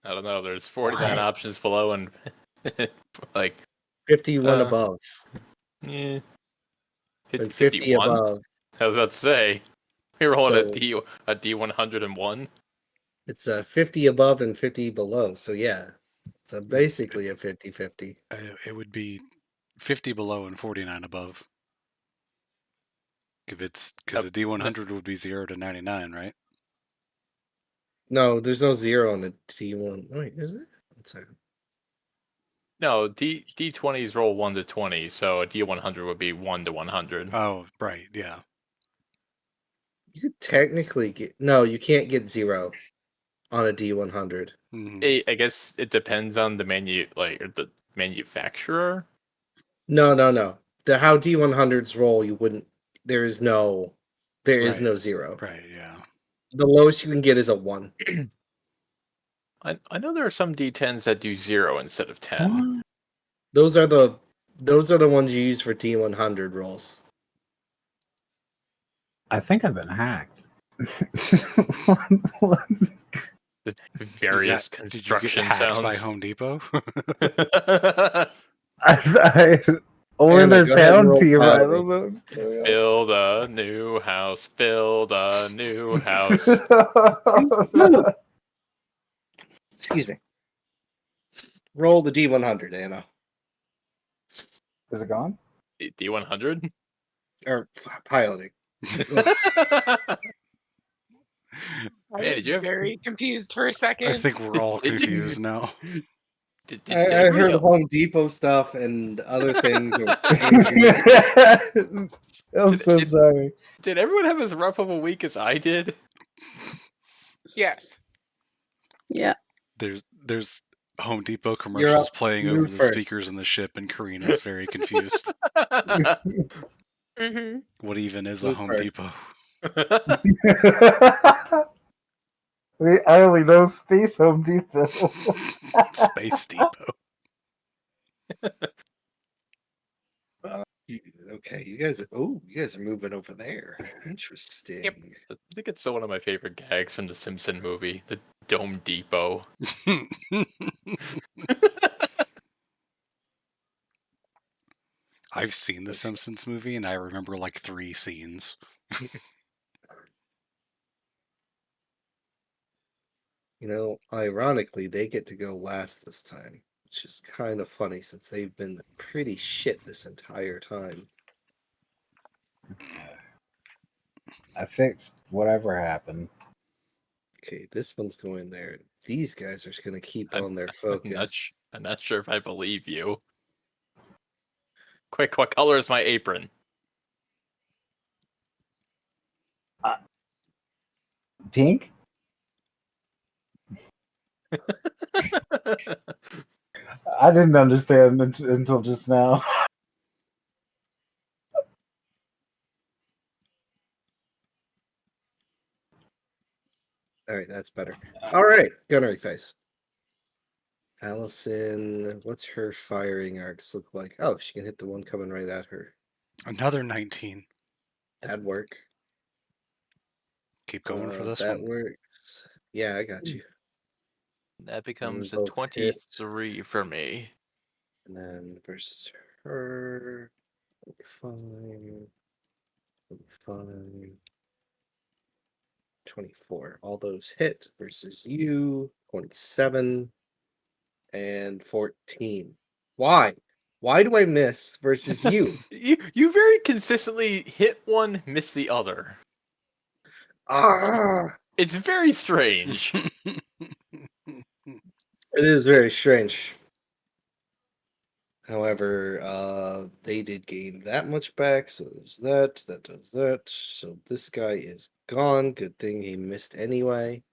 I don't know. There's 49 options below and like 51 above. yeah, And 50 51. above. I was about to say we're rolling So- a D101. It's 50 above and 50 below. So yeah, it's basically a 50-50. It would be 50 below and 49 above. If it's because the D100 would be 0 to 99, right? No, there's no 0 on the D1. Wait, is it? One second. No, D20s roll 1 to 20, so a D100 would be 1 to 100. Oh, right, yeah. You could technically get no. You can't get 0 on a D100. Mhm. I guess it depends on the the manufacturer. No. The how D100s roll, you wouldn't. There is no Right. 0. Right, yeah. The lowest you can get is a 1. I know there are some D10s that do 0 instead of 10. What? Those are the ones you use for D100 rolls. I think I've been hacked. What? The various Did you get construction hacked by sounds. Home Depot? Or Anna, the go ahead and sound roll team. I piloting. don't know what's going on. Build a new house. Build a new house. Excuse me. Roll the D100, Anna. Is it gone? D100? Or piloting. I Man, was did you have very confused for a I second. think we're all Did you- confused now. did I everybody heard else- Home Depot stuff and other things. That I'm Did- so did- sorry. Did everyone have as rough of a week as I did? Yes. Yeah. There's Home Depot commercials up. playing You over move the first. speakers in the ship, and Karina's very confused. Mm-hmm. What even is a Move Home first. Depot? I only know Space Home Depot. Space Depot. Okay, you guys. Oh, you guys are moving over there. Interesting. Yep. I think it's still one of my favorite gags from the Simpson movie, the Dome Depot. I've seen the Simpsons movie, and I remember like 3 scenes. You know, ironically, they get to go last this time, which is kind of funny since they've been pretty shit this entire time. I fixed whatever happened. Okay, this one's going there. These guys are just going to keep I'm- on their I'm focus. not sure if I believe you. Quick, what color is my apron? Pink? I didn't understand until just now. All right, that's better. All right, gunnery face. Allison, what's her firing arcs look like? Oh, she can hit the one coming right at her. Another 19. That'd work. Keep going for this that one. works. Yeah, I got you. That becomes a both hit. 23 for me. And then versus her. 25, 25, 24. All those hit versus you. 27 and 14. Why? Why do I miss versus you? You very consistently hit one, miss the other. Ah, It's very strange. it is very strange. However, they did gain that much back, so there's that. That does that. So this guy is gone. Good thing he missed anyway.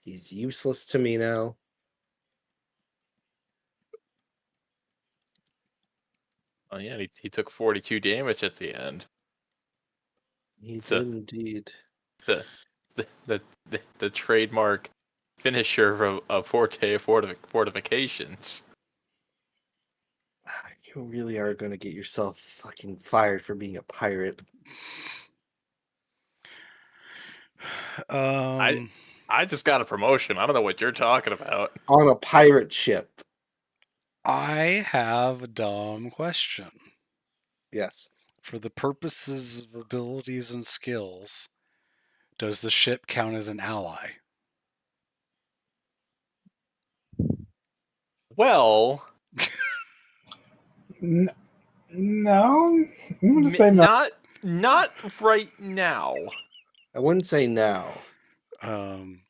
He's useless to me now. Oh yeah, he took 42 damage at the end. He So did indeed. the the trademark finisher of Forte fortifications. You really are going to get yourself fucking fired for being a pirate. I just got a promotion. I don't know what you're talking about. On a pirate ship. I have a dumb question. Yes. For the purposes of abilities and skills, does the ship count as an ally? Well, No, I'm gonna say no. not right now. I wouldn't say now. Um,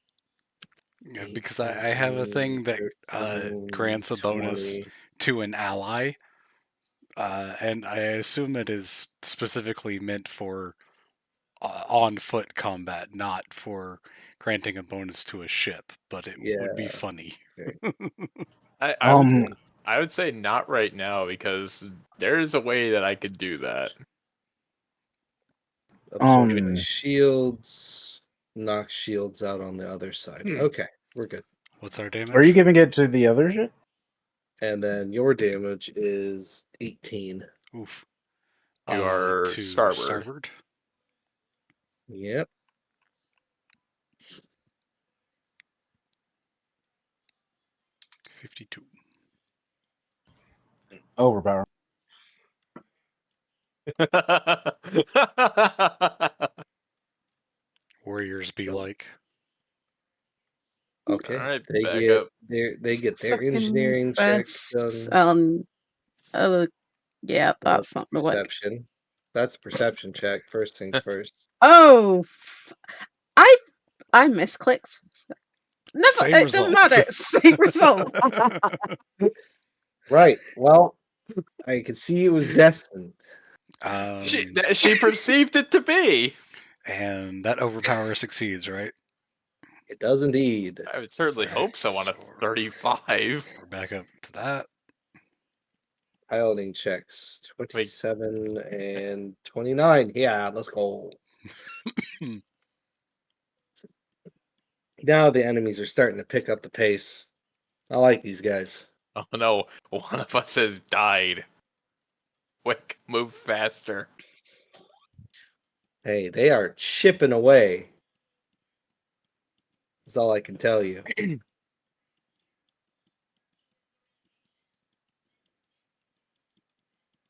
yeah, because I 18, have a thing that 13, grants a bonus 20. to an ally, and I assume it is specifically meant for on foot combat, not for granting a bonus to a ship, but it would be Yeah. funny. Okay. Um, I would say not right now because there's a way that I could do that. Absorb my um, shields. Knock shields out on the other side. Okay, we're good. What's our are you damage? giving it to the other ship? And then your damage is 18. Oof. To our To starboard. starboard. Yep. 52. Overpower. Warriors be So- like. Okay. Alright, They back get up. their Second engineering checks best. done. Yeah, Well, that's not gonna work. perception. That's a perception check. First things first. Oh, I misclicked. Never. Same It doesn't result. matter. Same result. Right. Well, I could see it was destined. She perceived it to be. And that overpower succeeds, right? It does indeed. I would certainly Sorry, hope so on a so 35. we're back up to that. Piloting checks Wait. 27 and 29. Yeah, let's go. Now the enemies are starting to pick up the pace. I like these guys. Oh no, one of us has died. Quick, move faster. Hey, they are chipping away. That's all I can tell you.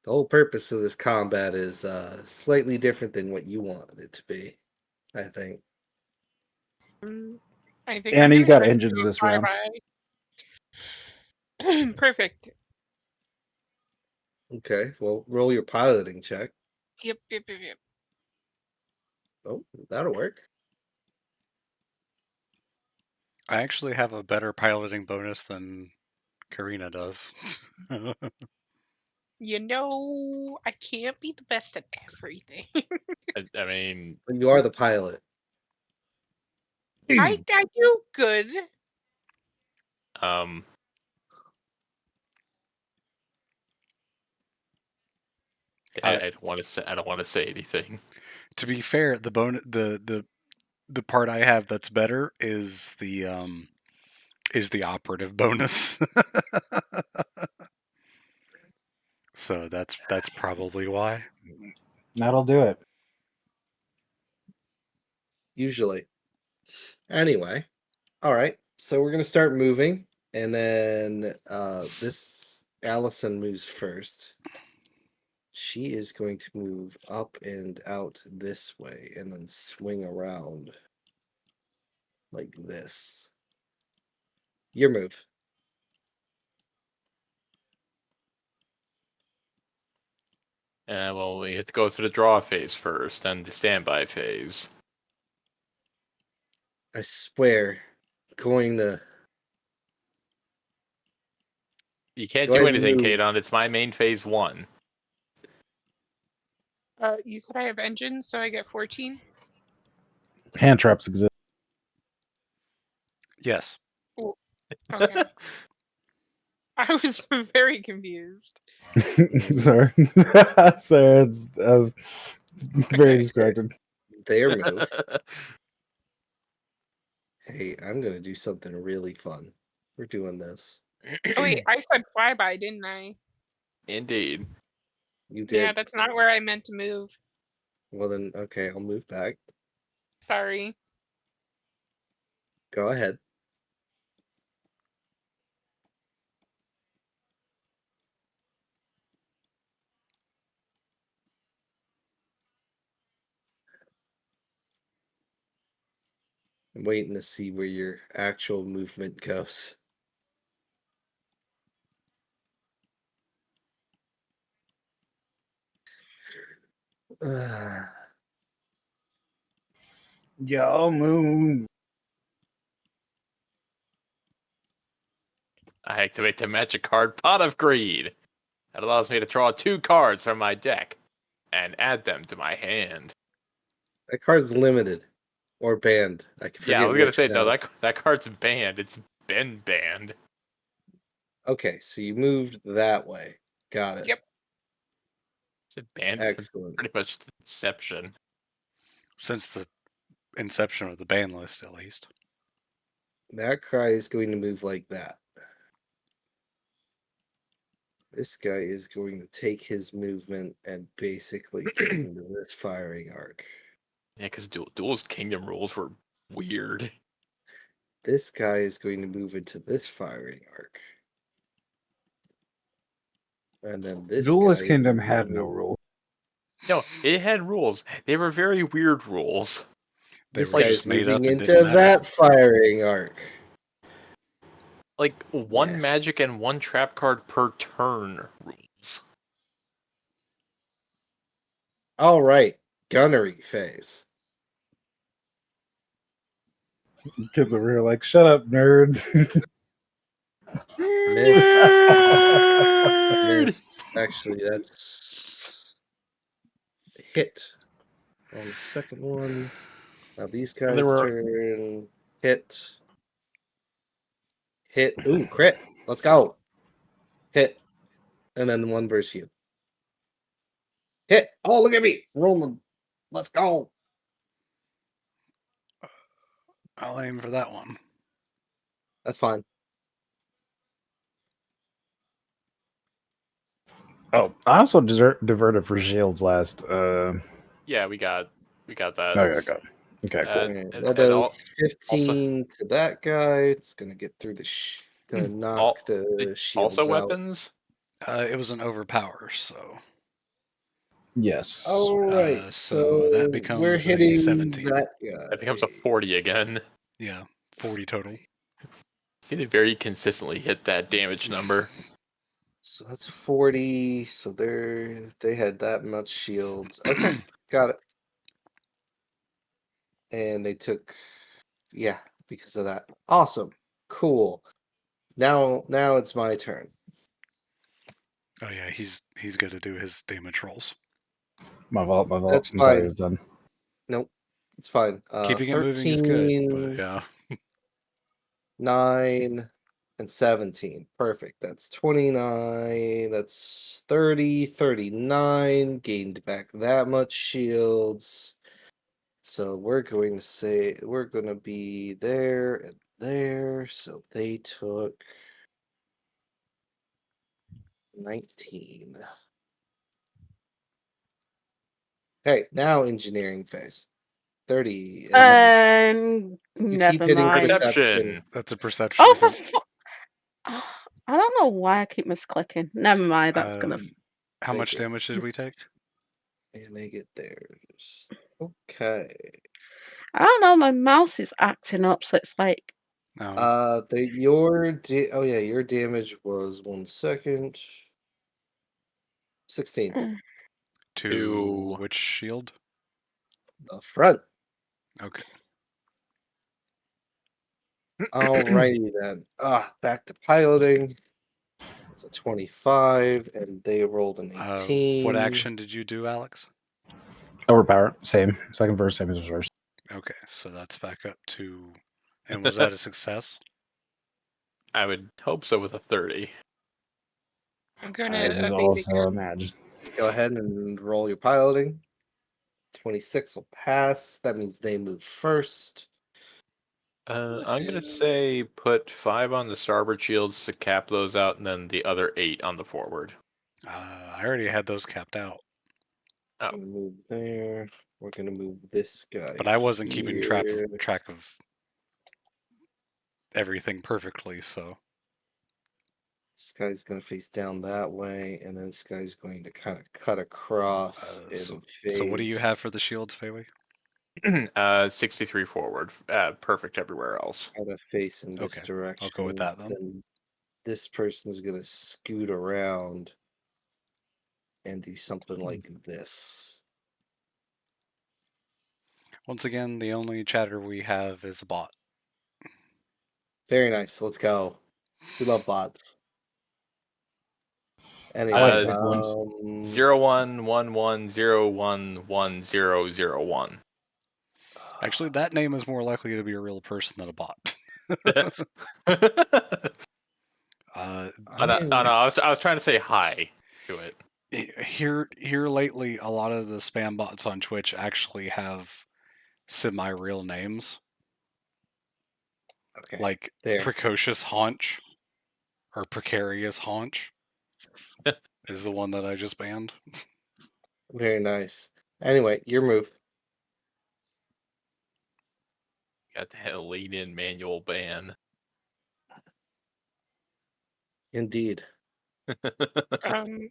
The whole purpose of this combat is slightly different than what you wanted it to be, I think. I think Anna, I'm you gonna got try to engines do a this round. flyby. Perfect. Okay, well, roll your piloting check. Yep. Oh, that'll work. I actually have a better piloting bonus than Karina does. You know, I can't be the best at everything. I mean, But you are the pilot. I do good. um, I don't want to say. I don't want to say anything. To be fair, the part I have that's better is the operative bonus. So that's probably why. That'll do it. Usually. Anyway, all right. So we're gonna start moving, and then this Allison moves first. She is going to move up and out this way, and then swing around like this. Your move. Well, we have to go through the draw phase first, then the standby phase. I swear, going to You can't go do ahead and anything, move. Kadon. It's my main phase 1. You said I have engines, so I get 14. Hand traps exist. Yes. Ooh, okay. I was very confused. Sorry. Sorry, I was very Okay. distracted. Their move. Hey, I'm gonna do something really fun. We're doing this. Oh wait, I said flyby, didn't I? Indeed. You Yeah, did. that's not where I meant to move. Well then, okay, I'll move back. Sorry. Go ahead. I'm waiting to see where your actual movement goes. Y'all move. I activate the magic card Pot of Greed. That allows me to draw 2 cards from my deck and add them to my hand. That card's limited or banned. I can Yeah, I forget was gonna which say now. though that card's banned. It's been banned. Okay, so you moved that way. Got it. Yep. Is it banned since Excellent. pretty much the inception? Since the inception of the ban list, at least. That cry is going to move like that. This guy is going to take his movement and basically get into this firing arc. Yeah, because Duel's Kingdom rules were weird. This guy is going to move into this firing arc. And then this Duelist guy Kingdom is had gonna no move- rules. No, it had rules. They were very weird rules. They This were guy just is made moving up and into didn't matter. that firing arc. Like one Yes. magic and one trap card per turn rules. All right, gunnery phase. Kids over here like, shut up, nerds. Miss. Nerd! Miss. Actually, that's a hit on the second one. Now these There guys were- turn hit. Hit. Ooh, crit. Let's go. Hit. And then one versus you. Hit. Oh, look at me. Rolling. Let's go. I'll aim for that one. That's fine. Oh, I also diverted for shields last. Yeah, we got that. Okay. Okay, cool. Alright, And that and does 15 to that guy. It's gonna get through the gonna knock the shields also out. weapons. It was an overpower, so Yes. All right, so that we're becomes a hitting 17. that guy. That becomes a 40 again. Yeah, 40 total. See, they very consistently hit that damage number. So that's 40. So they had that much shields. Okay, got it. And they took, yeah, because of that. Awesome, cool. Now it's my turn. Oh yeah, he's good to do his damage rolls. My vault. That's I'm sorry, fine. it's done. Nope, it's fine. Keeping it moving is good, 13, but yeah. 9, and 17. Perfect. That's 29. That's 30, 39. Gained back that much shields. So we're going to say we're going to be there and there. So they took 19. Okay, now engineering phase. 30. And you keep Never hitting mind. Perception. That's a perception. Oh, if for you- I don't know why I keep misclicking. Never mind. That's gonna. How They much did. damage did we take? And they get theirs. Okay. I don't know. My mouse is acting up, so it's like. No. Oh yeah, your damage was 1 second. 16. To which shield? The front. Okay. Alrighty then. Back to piloting. It's a 25, and they rolled an 18. What action did you do, Alex? Overpower. Same. Second verse, same as first. Okay, so that's back up to. And was that a success? I would hope so with a 30. I'm I gonna would evade also again. imagine. Go ahead and roll your piloting. 26 will pass. That means they move first. I'm gonna say put 5 on the starboard shields to cap those out, and then the other 8 on the forward. I already had those capped out, Oh. Gonna move there. We're gonna move this guy. but I wasn't keeping here. track of everything perfectly, so. This guy's gonna face down that way, and then this guy's going to kind of cut across and So what do you have face for the shields, Fayway? 63 forward. Perfect everywhere else. kind of face in this Okay, direction. I'll go with that then. Then this person is gonna scoot around and do something like this. Once again, the only chatter we have is a bot. Very nice. Let's go. We love bots. I Anyway, like big ones. 0111011001. Actually, that name is more likely to be a real person than a bot. Oh, no, I was trying to say hi to it. Here lately, a lot of the spam bots on Twitch actually have semi-real names, okay. like There. Precocious Haunch or Precarious Haunch is the one that I just banned. Very nice. Anyway, your move. Got the lean in manual ban. Indeed.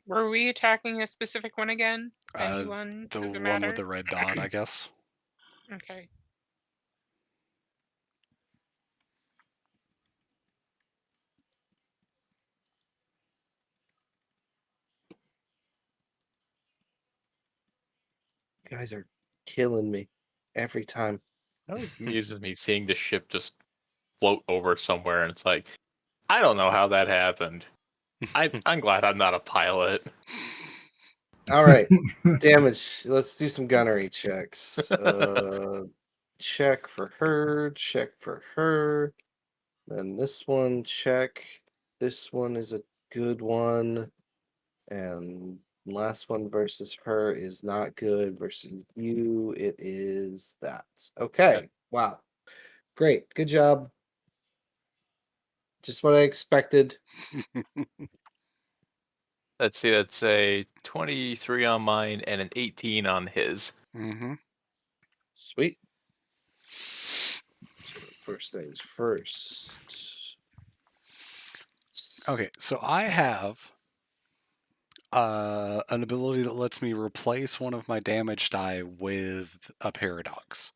Were we attacking a specific one again? The Anyone? Does it one matter? with the red dot, I guess. Okay. You guys are killing me every time. It always amuses me seeing the ship just float over somewhere, and it's like, I don't know how that happened. I'm glad I'm not a pilot. All right. Damage. Let's do some gunnery checks. Check for her. Check for her. Then this one, check. This one is a good one. And last one versus her is not good. Versus you, it is that. Okay. Wow. Great. Good job. Just what I expected. Let's see, that's a 23 on mine and an 18 on his. Mm-hmm. Sweet. So first things first. Okay, so I have an ability that lets me replace one of my damage die with a paradox.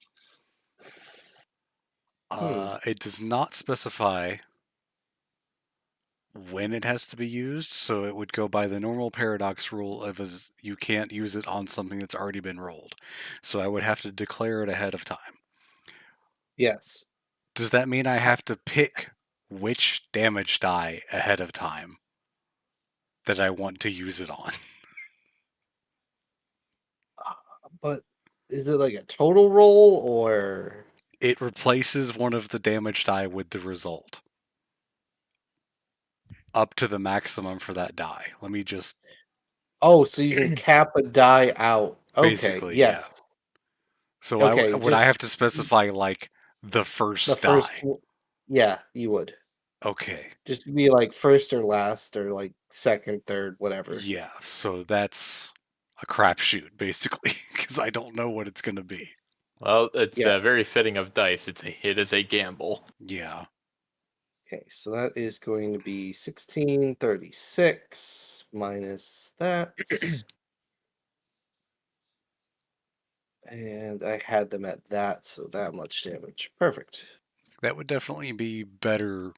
It does not specify when it has to be used, so it would go by the normal paradox rule of as you can't use it on something that's already been rolled. So I would have to declare it ahead of time. Yes. Does that mean I have to pick which damage die ahead of time that I want to use it on? But is it like a total roll or It replaces one of the damage die with the result. Up to the maximum for that die. Let me just oh, so you can cap a die out. Okay, basically, yeah. yeah. So Okay, would I just have to specify like the first the first die? yeah, you would. Okay. Just be like first or last or like second, third, whatever. Yeah, so that's a crapshoot, basically, because I don't know what it's going to be. Well, it's Yeah. very fitting of dice. It is a gamble. Yeah. Okay, so that is going to be 1636 minus that. And I had them at that, so that much damage. Perfect. That would definitely be better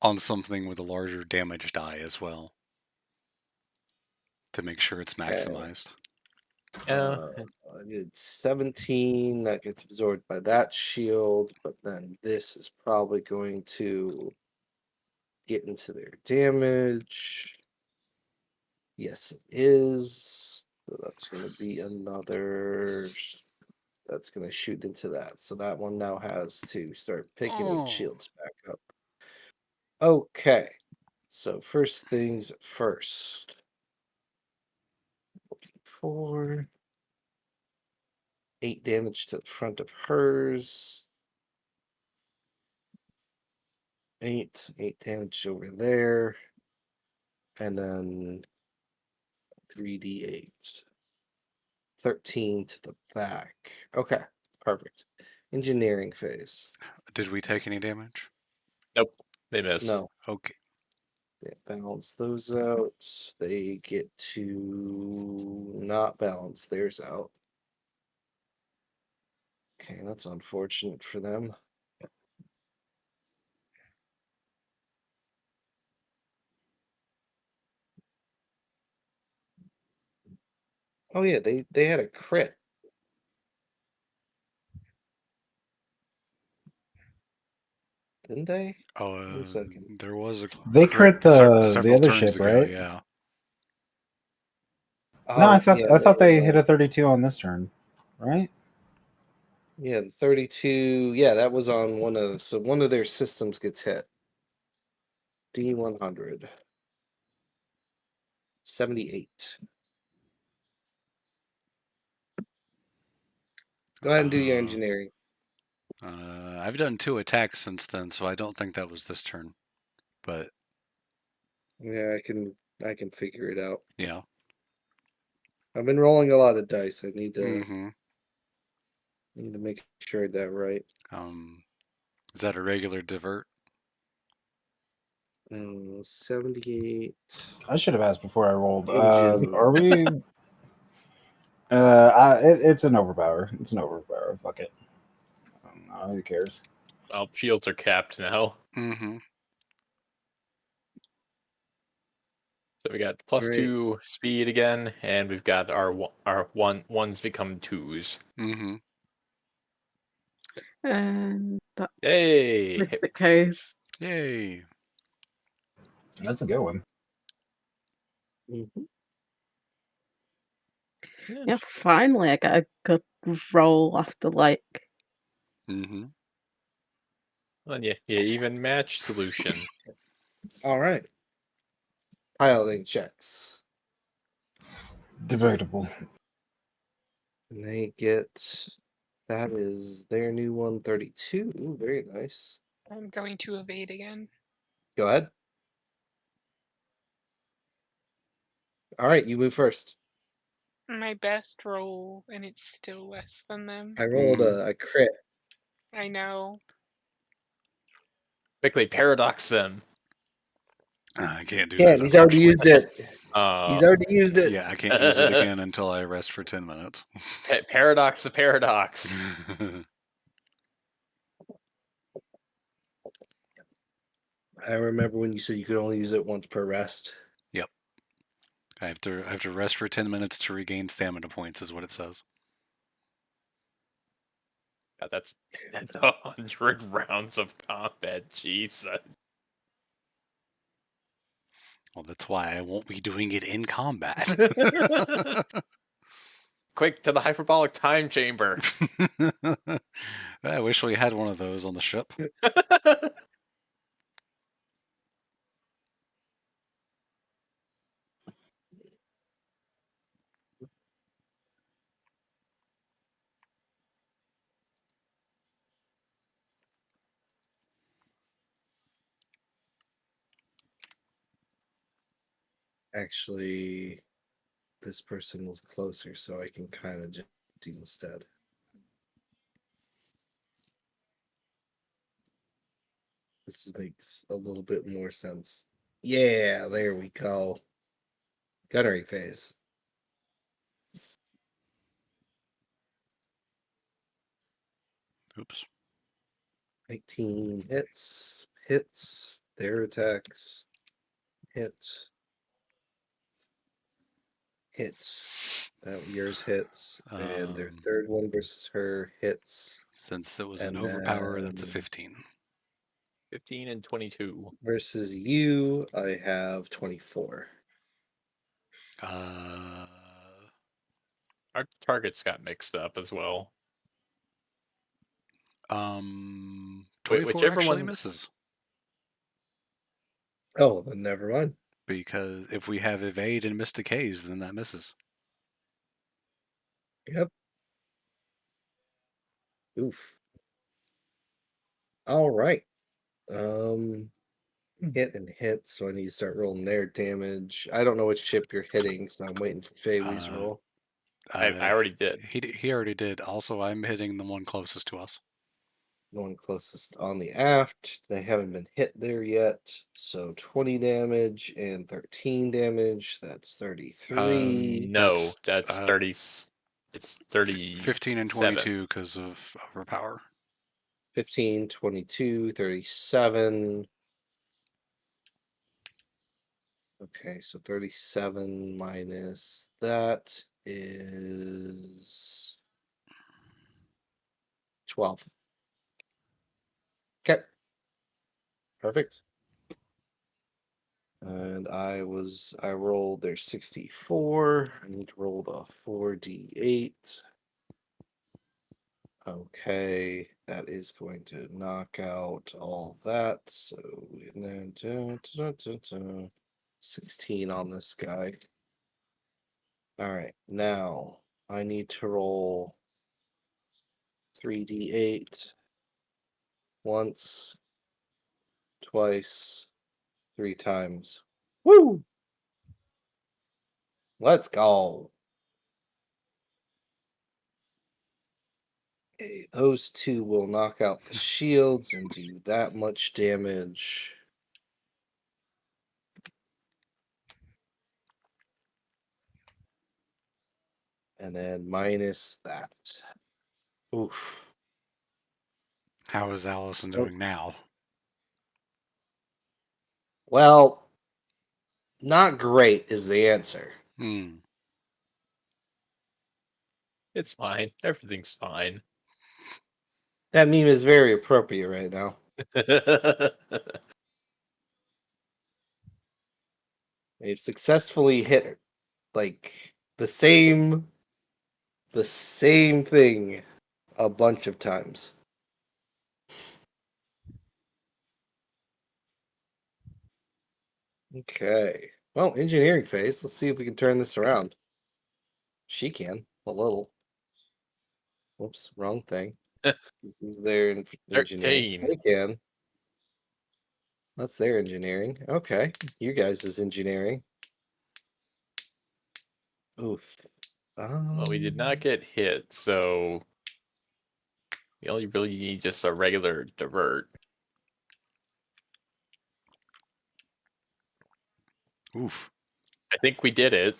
on something with a larger damage die as well, to make sure it's Okay. maximized. Yeah. I did 17. That gets absorbed by that shield, but then this is probably going to get into their damage. Yes, it is. So that's going to be another. That's going to shoot into that. So that one now has to start picking its Oh, shields back up. Okay. So first things first. 4. 8 damage to the front of hers. 8 damage over there. And then 3d8. 13 to the back. Okay, perfect. Engineering phase. did we take any damage? Nope. They missed. No, Okay. they balance those out. They get to not balance theirs out. Okay, that's unfortunate for them. Oh yeah, they had a crit. Didn't they? Oh, 1 second. there was a They crit crit the several other turns ship, ago. right? Yeah. No, I Oh thought yeah, I thought they hit a 32 on this turn, right? yeah, the 32. Yeah, that was on one of their systems gets hit. D100. 78. Go ahead and do your Uh, engineering. I've done 2 attacks since then, so I don't think that was this turn. But Yeah, I can figure it out. yeah. I've been rolling a lot of dice. I Mm-hmm. need to make sure I did that right. Is that a regular divert? 78 I should have asked before I rolled. engine. Are we? It's an overpower. It's an overpower. Fuck it. I don't know. Who cares? Well, shields are capped now. Mm-hmm. So we got All plus right. 2 speed again, and we've got our ones become 2s. Mm-hmm. That's Yay! Mystic Cove. Yay. That's a good one. Mhm. Yeah, finally I get a good roll after like Mm-hmm. Well, yeah, even match solution. All right. Piloting checks. Debatable. And they get that is their new 132. Ooh, very nice. I'm going to evade again. Go ahead. All right, you move first. My best roll, and it's still less than them. I rolled a crit. I know. Quickly paradox them. I can't do that, Can't. He's already used unfortunately. it. He's already used it. Yeah, I can't use it again until I rest for 10 minutes. Paradox the paradox. I remember when you said you could only use it once per rest. Yep. I have to rest for 10 minutes to regain stamina points, is what it says. God, that's 100 rounds of combat. Jesus. Well, that's why I won't be doing it in combat. Quick to the hyperbolic time chamber. I wish we had one of those on the ship. Actually, this person was closer, so I can kind of just do instead. This makes a little bit more sense. Yeah, there we go. Gunnery phase. Oops. 19 hits. Hits. Their attacks. Hits. Hits. That yours hits, and their Um, third one versus her hits. Since it was an And overpower, that's a then 15. 15 and 22. versus you, I have 24. Our targets got mixed up as well. 24 Whichever actually one. misses. Oh, then never mind. Because if we have evade and mystic haze, then that misses. Yep. Oof. All right. Hit and hit, so I need to start rolling their damage. I don't know which chip you're hitting, so I'm waiting for Faiwy's roll. I already did. He already did. Also, I'm hitting the one closest to us. The one closest on the aft. They haven't been hit there yet. So 20 damage and 13 damage. That's 33. No, that's uh, 30. It's 37. 15 and 22 because of overpower. 15, 22, 37. Okay, so 37 minus that is 12. Okay. Perfect. And I rolled their 64. I need to roll the 4d8. Okay, that is going to knock out all that. So and then 16 on this guy. All right, now I need to roll 3d8 once, twice, 3 times. Woo! Let's go. Okay, those two will knock out the shields and do that much damage. And then minus that. Oof. How is Allison Oh, doing now? well, not great is the answer. Hmm. It's fine. Everything's fine. That meme is very appropriate right now. They've successfully hit like the same thing a bunch of times. Okay. Well, engineering phase. Let's see if we can turn this around. She can a little. Whoops, wrong thing. This is their engineering. 13. They can. That's their engineering. Okay. You guys is engineering. Oof. Well, we did not get hit, so we only really need just a regular divert. Oof. I think we did it.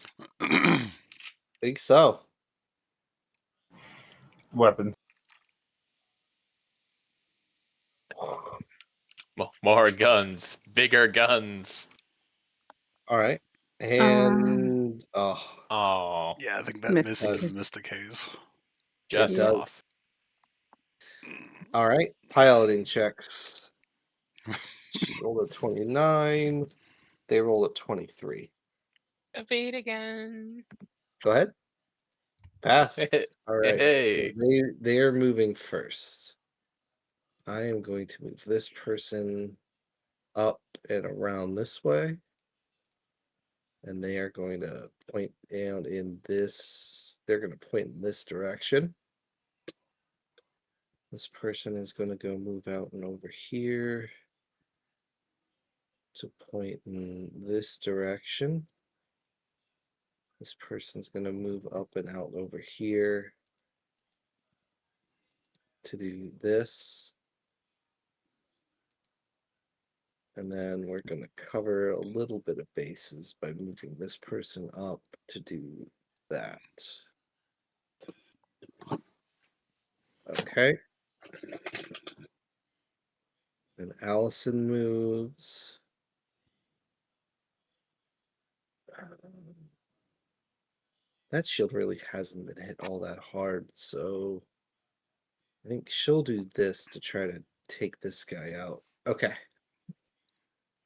Think so. Weapons. More guns, bigger guns. All right. And oh, Oh, Yeah, I think that Mystic. misses the mystic haze. just does. off. All right. Piloting checks. She rolled a 29. They rolled a 23. Evade again. Go ahead. Pass. All right. So Hey, they are moving first. I am going to move this person up and around this way. And they are going to point down in this. They're going to point in this direction. This person is going to go move out and over here to point in this direction. This person's going to move up and out over here to do this. And then we're going to cover a little bit of bases by moving this person up to do that. Okay. And Allison moves. That shield really hasn't been hit all that hard, so I think she'll do this to try to take this guy out. Okay.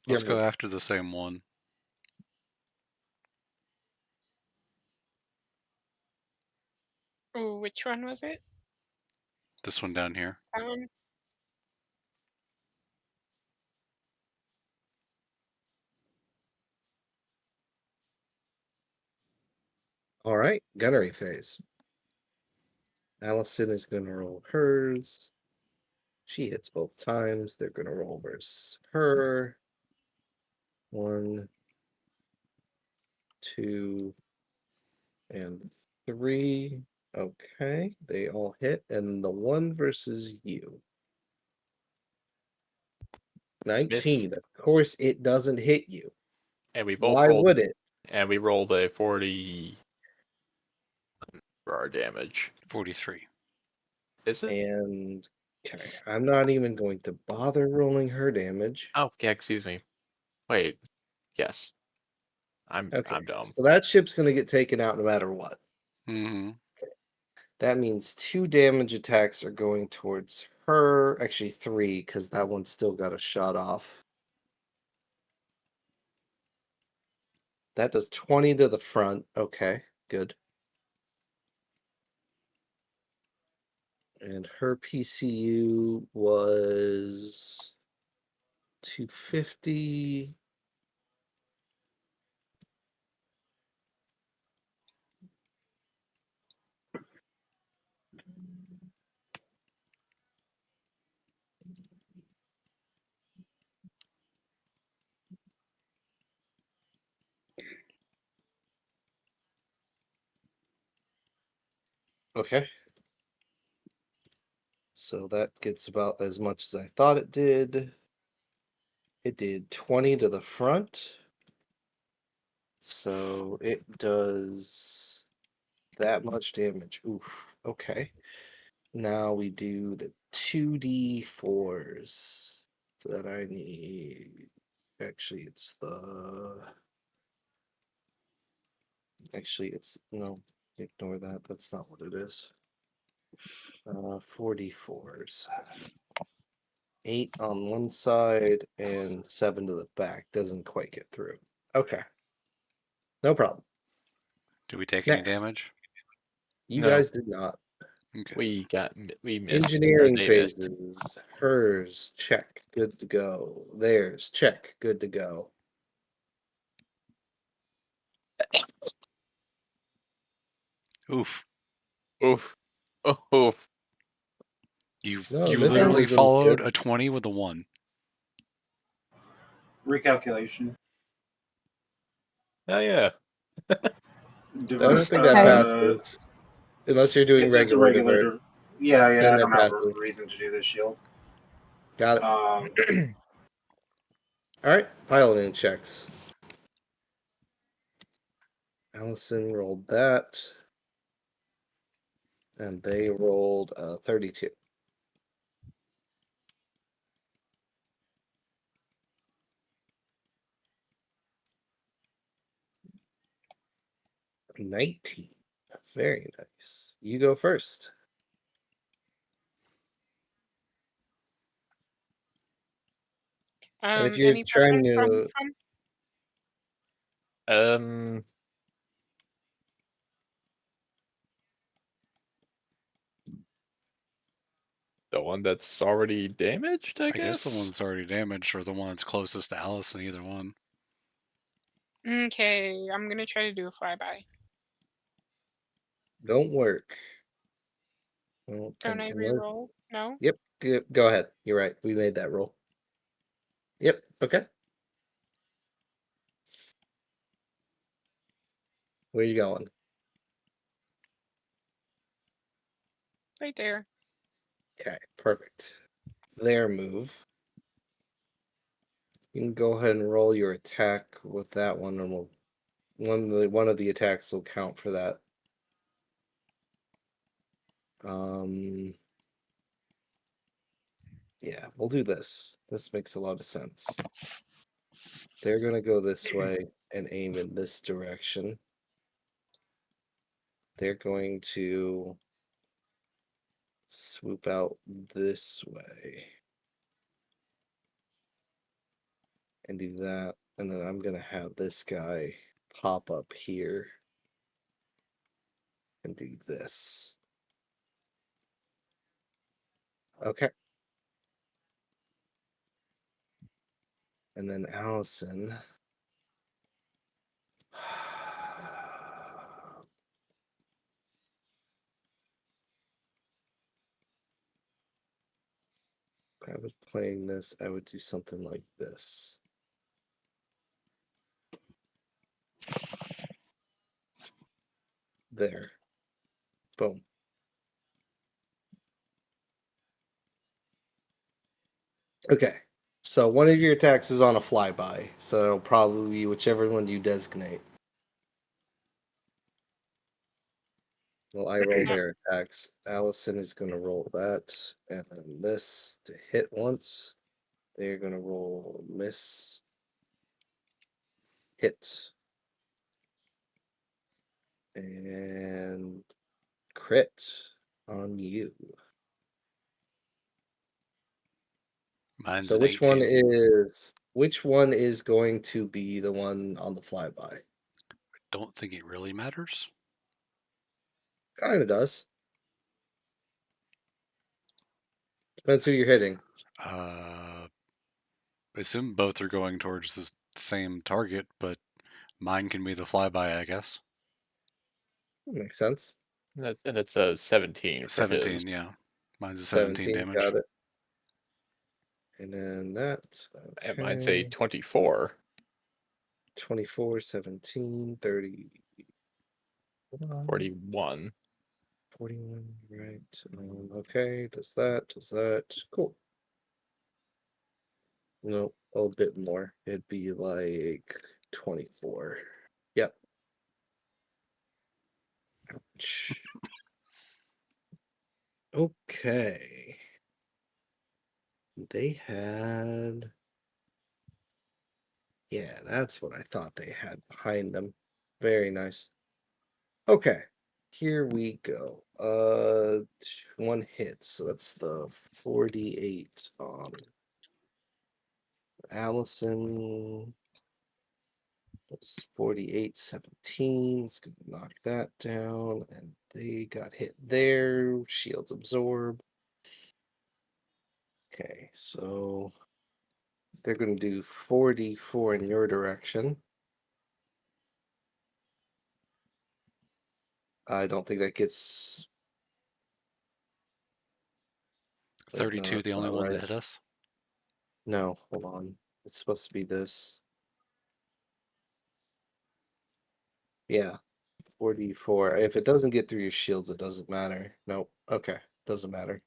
Your Let's go move. after the same one. Ooh, which one was it? This one down here. That one? All right, gunnery phase. Allison is going to roll hers. She hits both times. They're going to roll versus her. 1, 2, and 3. Okay, they all hit, and the one versus you. 19. Of course, it doesn't hit you. And we both Why rolled. would it? And we rolled a 40 for our damage. 43. Is it? And okay, I'm not even going to bother rolling her damage. Oh, yeah. Excuse me. Wait. Yes. I'm Okay, dumb. so that ship's going to get taken out no matter what. Mm-hmm. That means 2 damage attacks are going towards her. Actually, 3, because that one still got a shot off. That does 20 to the front. Okay, good. And her PCU was 250. Okay. So that gets about as much as I thought it did. It did 20 to the front. So it does that much damage. Oof. Okay. Now we do the 2d4s that I need. Actually, it's the. Actually, it's. No, ignore that. That's not what it is. 4d4s. 8 on one side and 7 to the back. Doesn't quite get through. Okay. No problem. Do we take any Next. damage? You No. guys did not. Okay. We missed. Engineering They missed. phases. Hers, check. Good to go. Theirs, check. Good to go. Oof. Oof. Oof. You No, you literally metabolism's followed good. a 20 with a 1. Recalculation. Oh yeah. I don't Diverse. think that passes. Unless you're doing It's just a regular regular. divert. Yeah, I yeah. think I that don't have a passes. reason to do this shield. Got it. All right, piloting checks. Allison rolled that. And they rolled 32. $19. Very nice. You go first. And if you're Any trying preference from to, the one that's already damaged, I I guess the guess. one that's already damaged or the one that's closest to Allison, either one. Okay, I'm gonna try to do a flyby. don't work. Well, Don't I re-roll? No? Yep, go ahead. You're right. We made that roll. Yep, okay. Where you going? Right there. Okay, perfect. Their move. You can go ahead and roll your attack with that one, and we'll one of the attacks will count for that. Yeah, we'll do this. This makes a lot of sense. They're gonna go this way and aim in this direction. they're going to swoop out this way and do that. And then I'm going to have this guy pop up here and do this. Okay. And then Allison. If I was playing this, I would do something like this. There. Boom. Okay. So one of your attacks is on a flyby. So it'll probably be whichever one you designate. Well, I roll their attacks. Allison is going to roll that. And then this to hit once. They're going to roll miss. Hit. And crit on you. Mine's So an which 18. which one is going to be the one on the flyby? Don't think it really matters. Kind of does. Depends who you're hitting. I assume both are going towards the same target, but mine can be the flyby, I guess. Makes sense. And it's a 17 for 17, his. yeah. Mine's a 17 damage. Got it. And then that. And mine's a Okay. 24. 24, 17, 30. 41. 41, right. Okay, does that. Cool. No, a little bit more. It'd be like 24. Yep. Ouch. Okay. They had. Yeah, that's what I thought they had behind them. Very nice. Okay. Here we go. One hit. So that's the 48 on Allison. That's 48, 17. It's gonna knock that down. And they got hit there. Shields absorb. Okay, so they're gonna do 44 in your direction. I don't think that gets. Wait, no, 32, the that's only not one right. that hit us. No, hold on. It's supposed to be this. Yeah, 44. If it doesn't get through your shields, it doesn't matter. Nope. Okay, doesn't matter.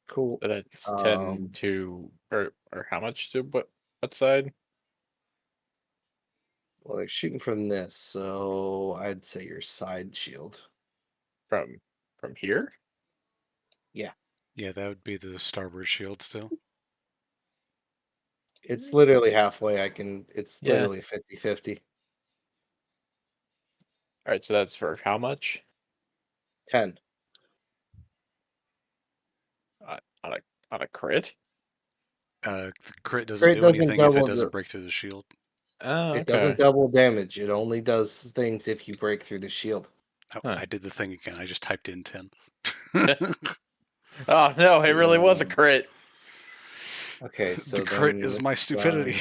Cool. So that's 10 to, or how much to what side? Well, they're shooting from this, so I'd say your side shield. From here? Yeah, Yeah, that would be the starboard shield still. it's literally halfway. It's Yeah. literally 50-50. All right, so that's for how much? 10. On a crit? The crit doesn't Crit do doesn't anything if it double doesn't the. break through the shield. Oh, It okay. doesn't double damage. It only does things if you break through the shield. Oh, Huh. I did the thing again. I just typed in 10. Oh no, it really was a Yeah. crit. Okay, so The crit then is this my stupidity.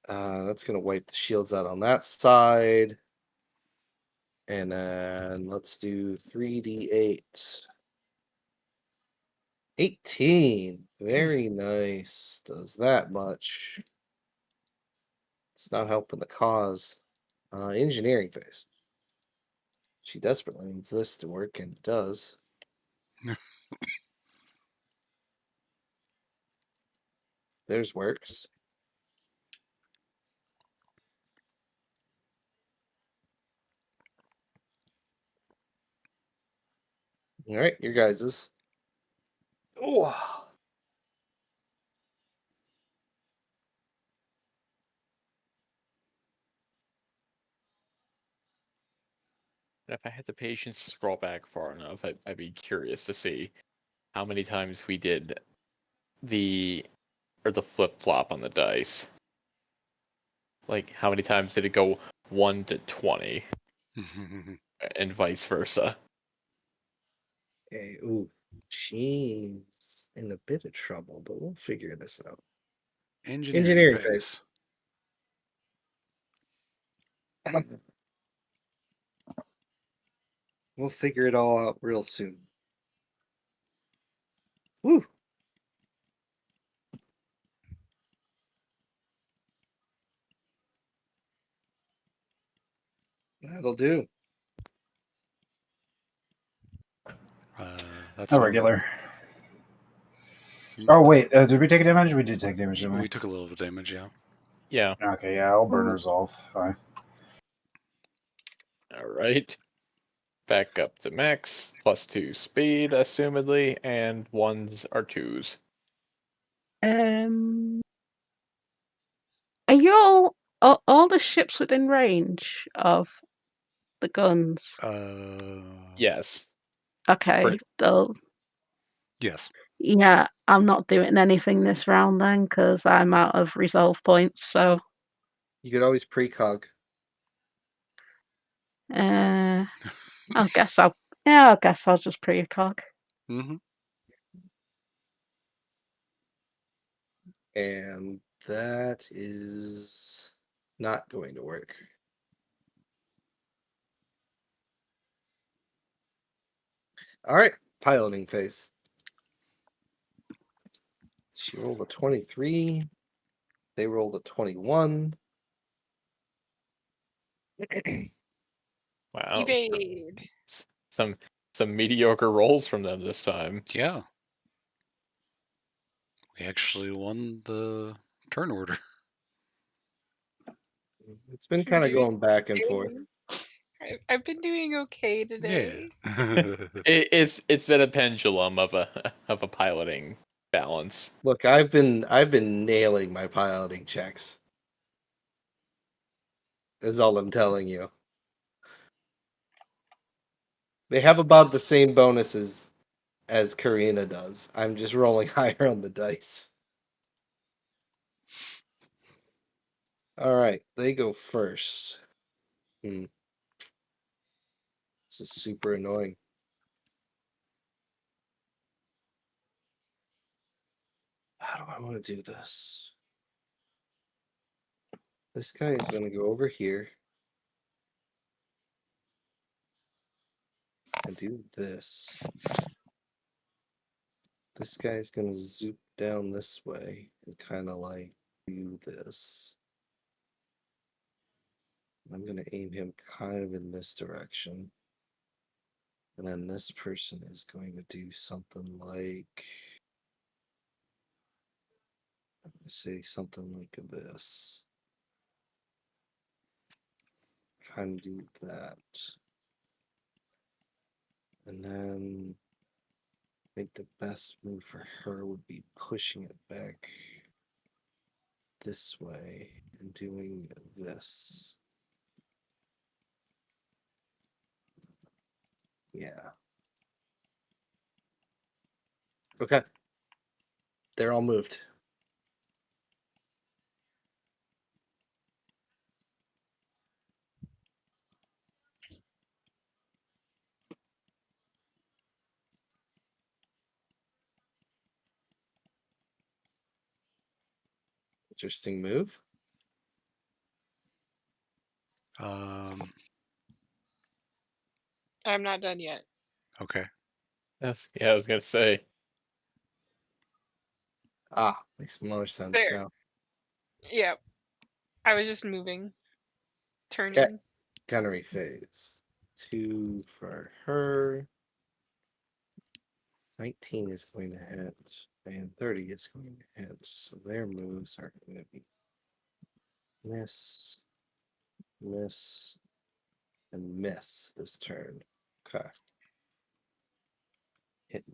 that's gonna wipe the shields out on that side. And then let's do 3d8. 18. Very nice. Does that much. It's not helping the cause. Engineering phase. She desperately needs this to work, and it does. There's works. All right, your guys's. Oh, If I had the patience to scroll back far enough, I'd be curious to see how many times we did the flip flop on the dice. Like, how many times did it go 1 to 20 and vice versa? Okay, ooh, she's in a bit of trouble, but we'll figure this out. Engineering phase. We'll figure it all out real soon. Woo! That'll do. That's A all. regular. Hmm? Oh wait, did we take damage? We did take damage, didn't We we? took a little bit of damage, yeah. Yeah. Okay, yeah, I'll burn resolve. Fine. All right. Back up to max, +2 speed, assumedly, and 1s are 2s. Are all the ships within range of the guns? Yes. Okay, though. Yes. Yeah, I'm not doing anything this round then because I'm out of resolve points. So, You could always precog. I guess I'll just precog. Mm-hmm. And that is not going to work. All right, piloting phase. She rolled a 23. They rolled a 21. Wow. Evade. Some mediocre rolls from them this time. Yeah. We actually won the turn order. It's been kind of Doing going back and forth. I've been doing okay today. Yeah. It's been a pendulum of a piloting balance. Look, I've been nailing my piloting checks. Is all I'm telling you. They have about the same bonuses as Karina does. I'm just rolling higher on the dice. All right, they go first. This is super annoying. How do I want to do this? This guy is going to go over here and do this. This guy's going to zoom down this way and kind of like do this. I'm going to aim him kind of in this direction. And then this person is going to do something like, say something like this. Kind of do that. And then I think the best move for her would be pushing it back this way and doing this. Yeah. Okay. They're all moved. Interesting move. I'm not done yet. Okay. Yes. Yeah, I was gonna say. Ah, makes more sense There. now. Yep. I was just moving. Turning. Okay. Gunnery phase. 2 for her. 19 is going to hit, and 30 is going to hit. So their moves are going to be miss, miss, and miss this turn. Okay. Hit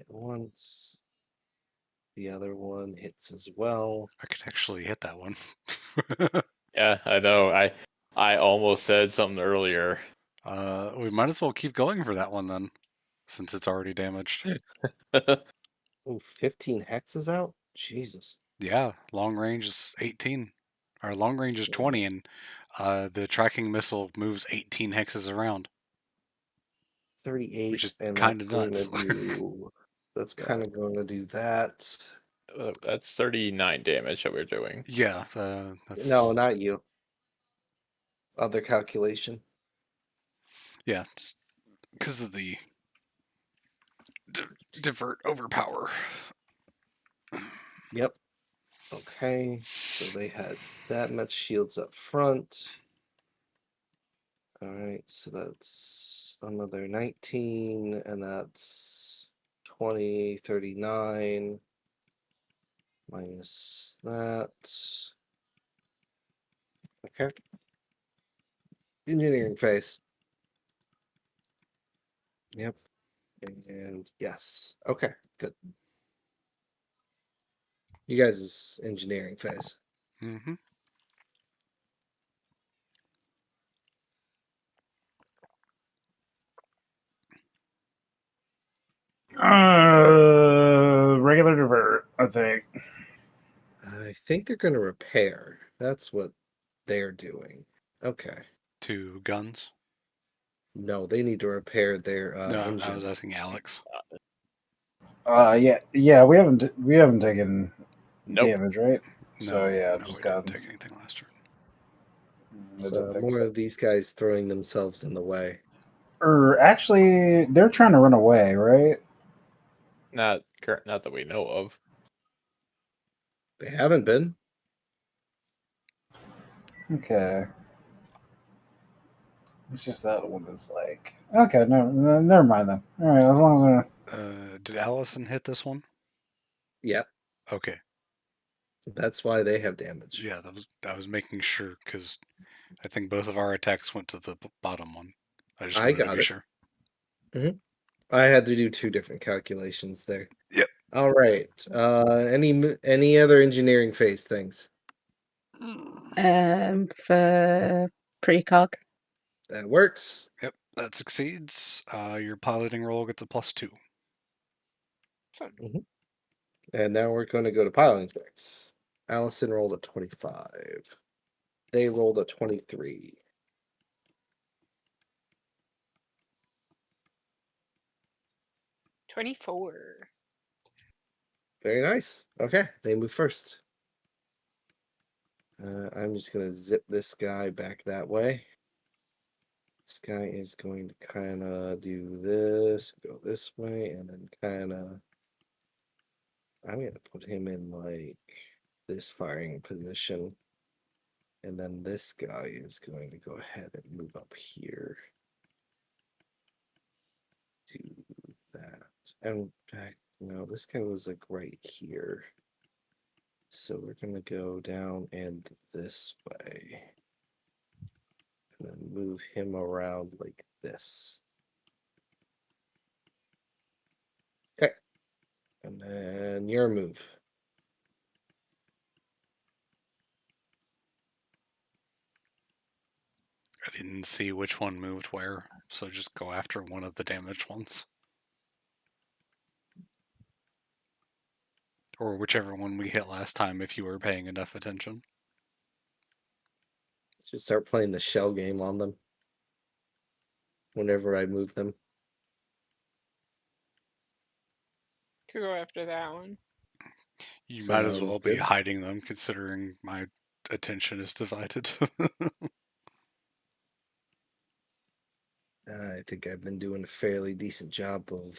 once. The other one hits as well. I could actually hit that one. Yeah, I know. I almost said something earlier. We might as well keep going for that one then, since it's already damaged. Oh, 15 hexes out? Jesus. Yeah, long range is 18. Our long range is 20, and the tracking missile moves 18 hexes around. 38, Which is and kinda that's going to nuts. do. That's Yeah. kind of going to do that. That's 39 damage that we're doing. Yeah, that's No, not you. Other calculation. yeah, because of the divert overpower. Yep. Okay. So they had that much shields up front. All right. So that's another 19, and that's 20, 39 minus that. Okay. Engineering phase. Yep. And yes. Okay, good. You guys' engineering phase. Mm-hmm. Regular divert, I think. I think they're going to repair. That's what they're doing. Okay. 2 guns. No, they need to repair their No, I engine. was asking Alex. Yeah. We haven't taken Nope. damage, right? So No, yeah, no, just we didn't guns. take anything last turn. I didn't think More so. of these guys throwing themselves in the way. Or actually, they're trying to run away, right? Not that we know of. They haven't been. Okay. It's just that one is like okay, never mind then. All right, as long as Did Allison hit this one? Yep. Okay. That's why they have damage. Yeah, I was making sure because I think both of our attacks went to the bottom one. I just I wanted to got be it. sure. I had to do 2 different calculations there. Yep. All right. Any other engineering phase things? For precog. That works. Yep, that succeeds. Your piloting roll gets a +2. So, And now we're going to go to piling checks. Allison rolled a 25. They rolled a 23. 24. Very nice. Okay, they move first. I'm just going to zip this guy back that way. This guy is going to kind of do this, go this way, and then kind of. I'm going to put him in like this firing position. And then this guy is going to go ahead and move up here. Do that. And in fact, no, this guy was like right here. So we're going to go down and this way. And then move him around like this. Okay. And then your move. I didn't see which one moved where, so just go after one of the damaged ones. Or whichever one we hit last time if you were paying enough attention. Just start playing the shell game on them. Whenever I move them. could go after that one. You might as Sounds well be good. hiding them considering my attention is divided. I think I've been doing a fairly decent job of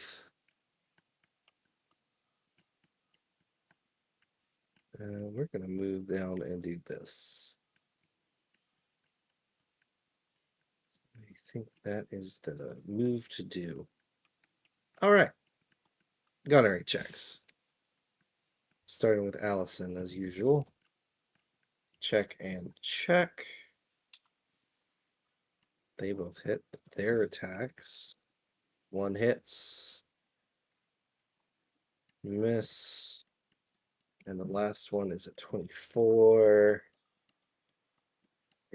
we're going to move down and do this. I think that is the move to do. All right. Gunnery checks. Starting with Allison as usual. Check and check. They both hit their attacks. One hits. Miss. And the last one is a 24.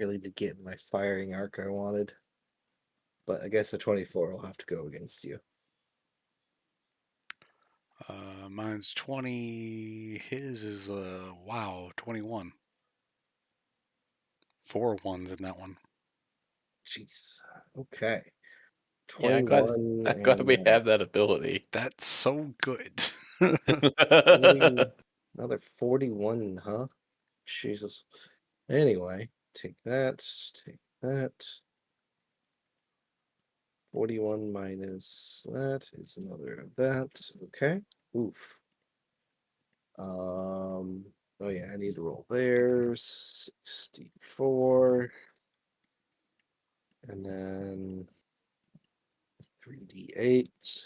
really to get in my firing arc I wanted. But I guess a 24 will have to go against you. Mine's 20. His is wow, 21. 4 ones in that one. Jeez. Okay. Yeah, 21 I'm glad we and have that ability. That's so good. 40, another 41, huh? Jesus. Anyway, take that. 41 minus that is another of that. Okay. Oof. Oh yeah, I need to roll theirs. 64. And then 3d8.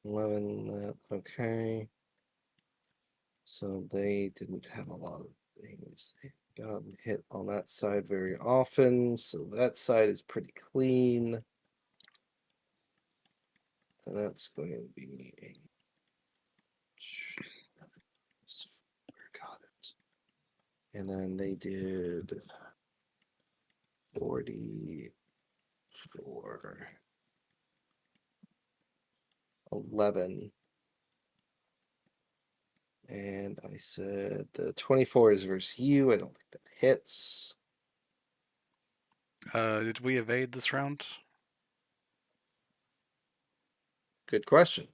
11, okay. So they didn't have a lot of things. They gotten hit on that side very often. So that side is pretty clean. And that's going to be a. Got it. And then they did 44, 11. And I said the 24 is versus you. I don't think that hits. Did we evade this round? Good question.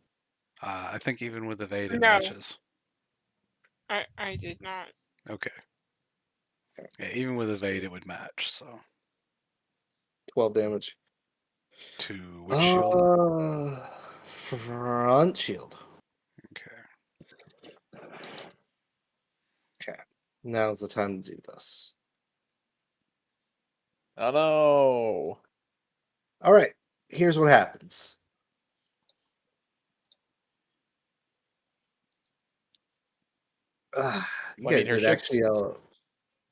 I think even with evade, it No. matches. I did not. Okay. Yeah, even with evade, it would match. So 12 damage. to which shield? Front shield. Okay. Okay. Now's the time to do this. Oh no! All right. Here's what happens. You I mean, guys her did ship's actually. her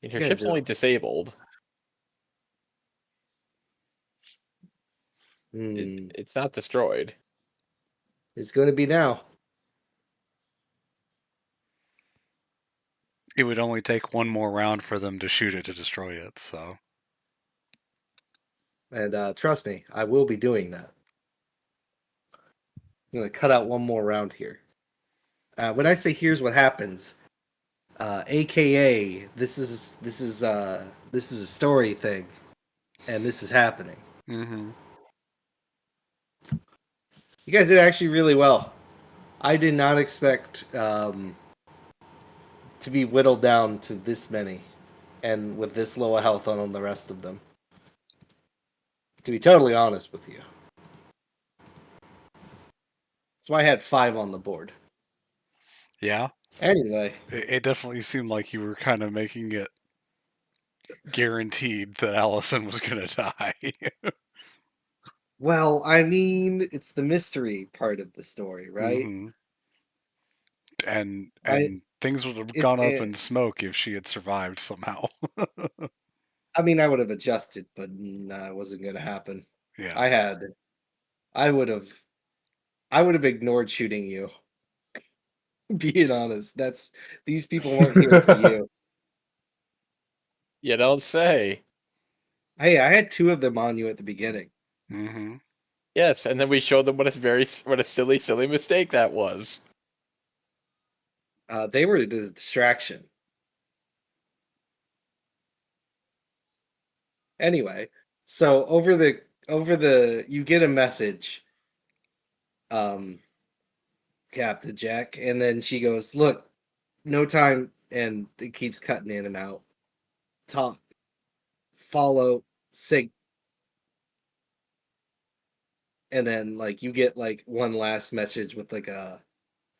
You guys ship's did. only disabled. It's not destroyed. It's going to be now. It would only take one more round for them to shoot it to destroy it. So And trust me, I will be doing that. I'm going to cut out one more round here. When I say here's what happens, AKA this is a story thing, and this is happening. mm-hmm. You guys did actually really well. I did not expect to be whittled down to this many, and with this low a health on the rest of them. To be totally honest with you, that's why I had 5 on the board. Yeah. Anyway, It definitely seemed like you were kind of making it guaranteed that Allison was going to die. well, I mean, it's the mystery part of the story, right? Mm-hmm. And I things would have it, gone up it in smoke if she had survived somehow. I mean, I would have adjusted, but nah, it wasn't going to happen. Yeah. I would have, I would have ignored shooting you. Being honest, these people weren't here for you. You don't say. Hey, I had 2 of them on you at the beginning. Mm-hmm. Yes, and then we showed them what a silly mistake that was. They were the distraction. Anyway, so over the you get a message, um, Captain Jack, and then she goes, "Look, no time," and it keeps cutting in and out. Talk, follow, sig, and then like you get like one last message with like a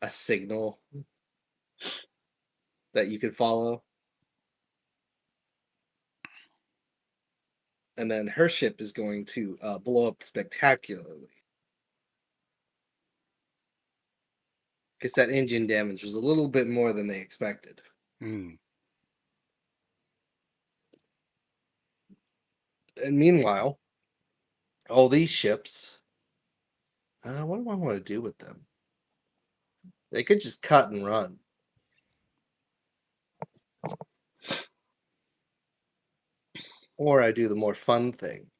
signal that you can follow, and then her ship is going to blow up spectacularly. Guess that engine damage was a little bit more than they expected. Mm. And meanwhile, all these ships, what do I want to do with them? They could just cut and run. Or I do the more fun thing.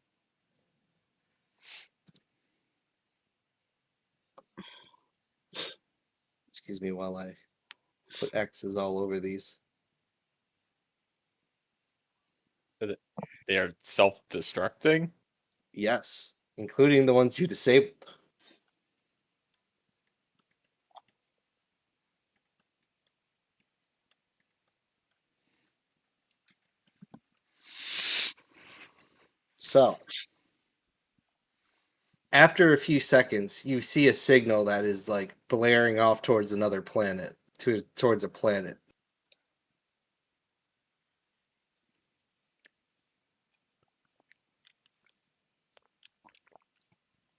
Excuse me while I put X's all over these. They are self-destructing. Yes, including the ones you disabled. So, after a few seconds, you see a signal that is like blaring off towards another planet, towards a planet.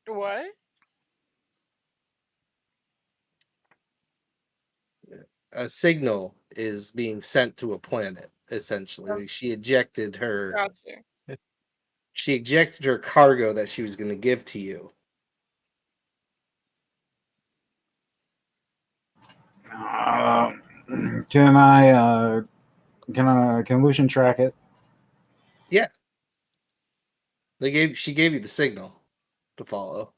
What? A signal is being sent to a planet. Essentially, she ejected her. Gotcha. She ejected her cargo that she was going to give to you. Can can Lucian track it? Yeah, she gave you the signal to follow.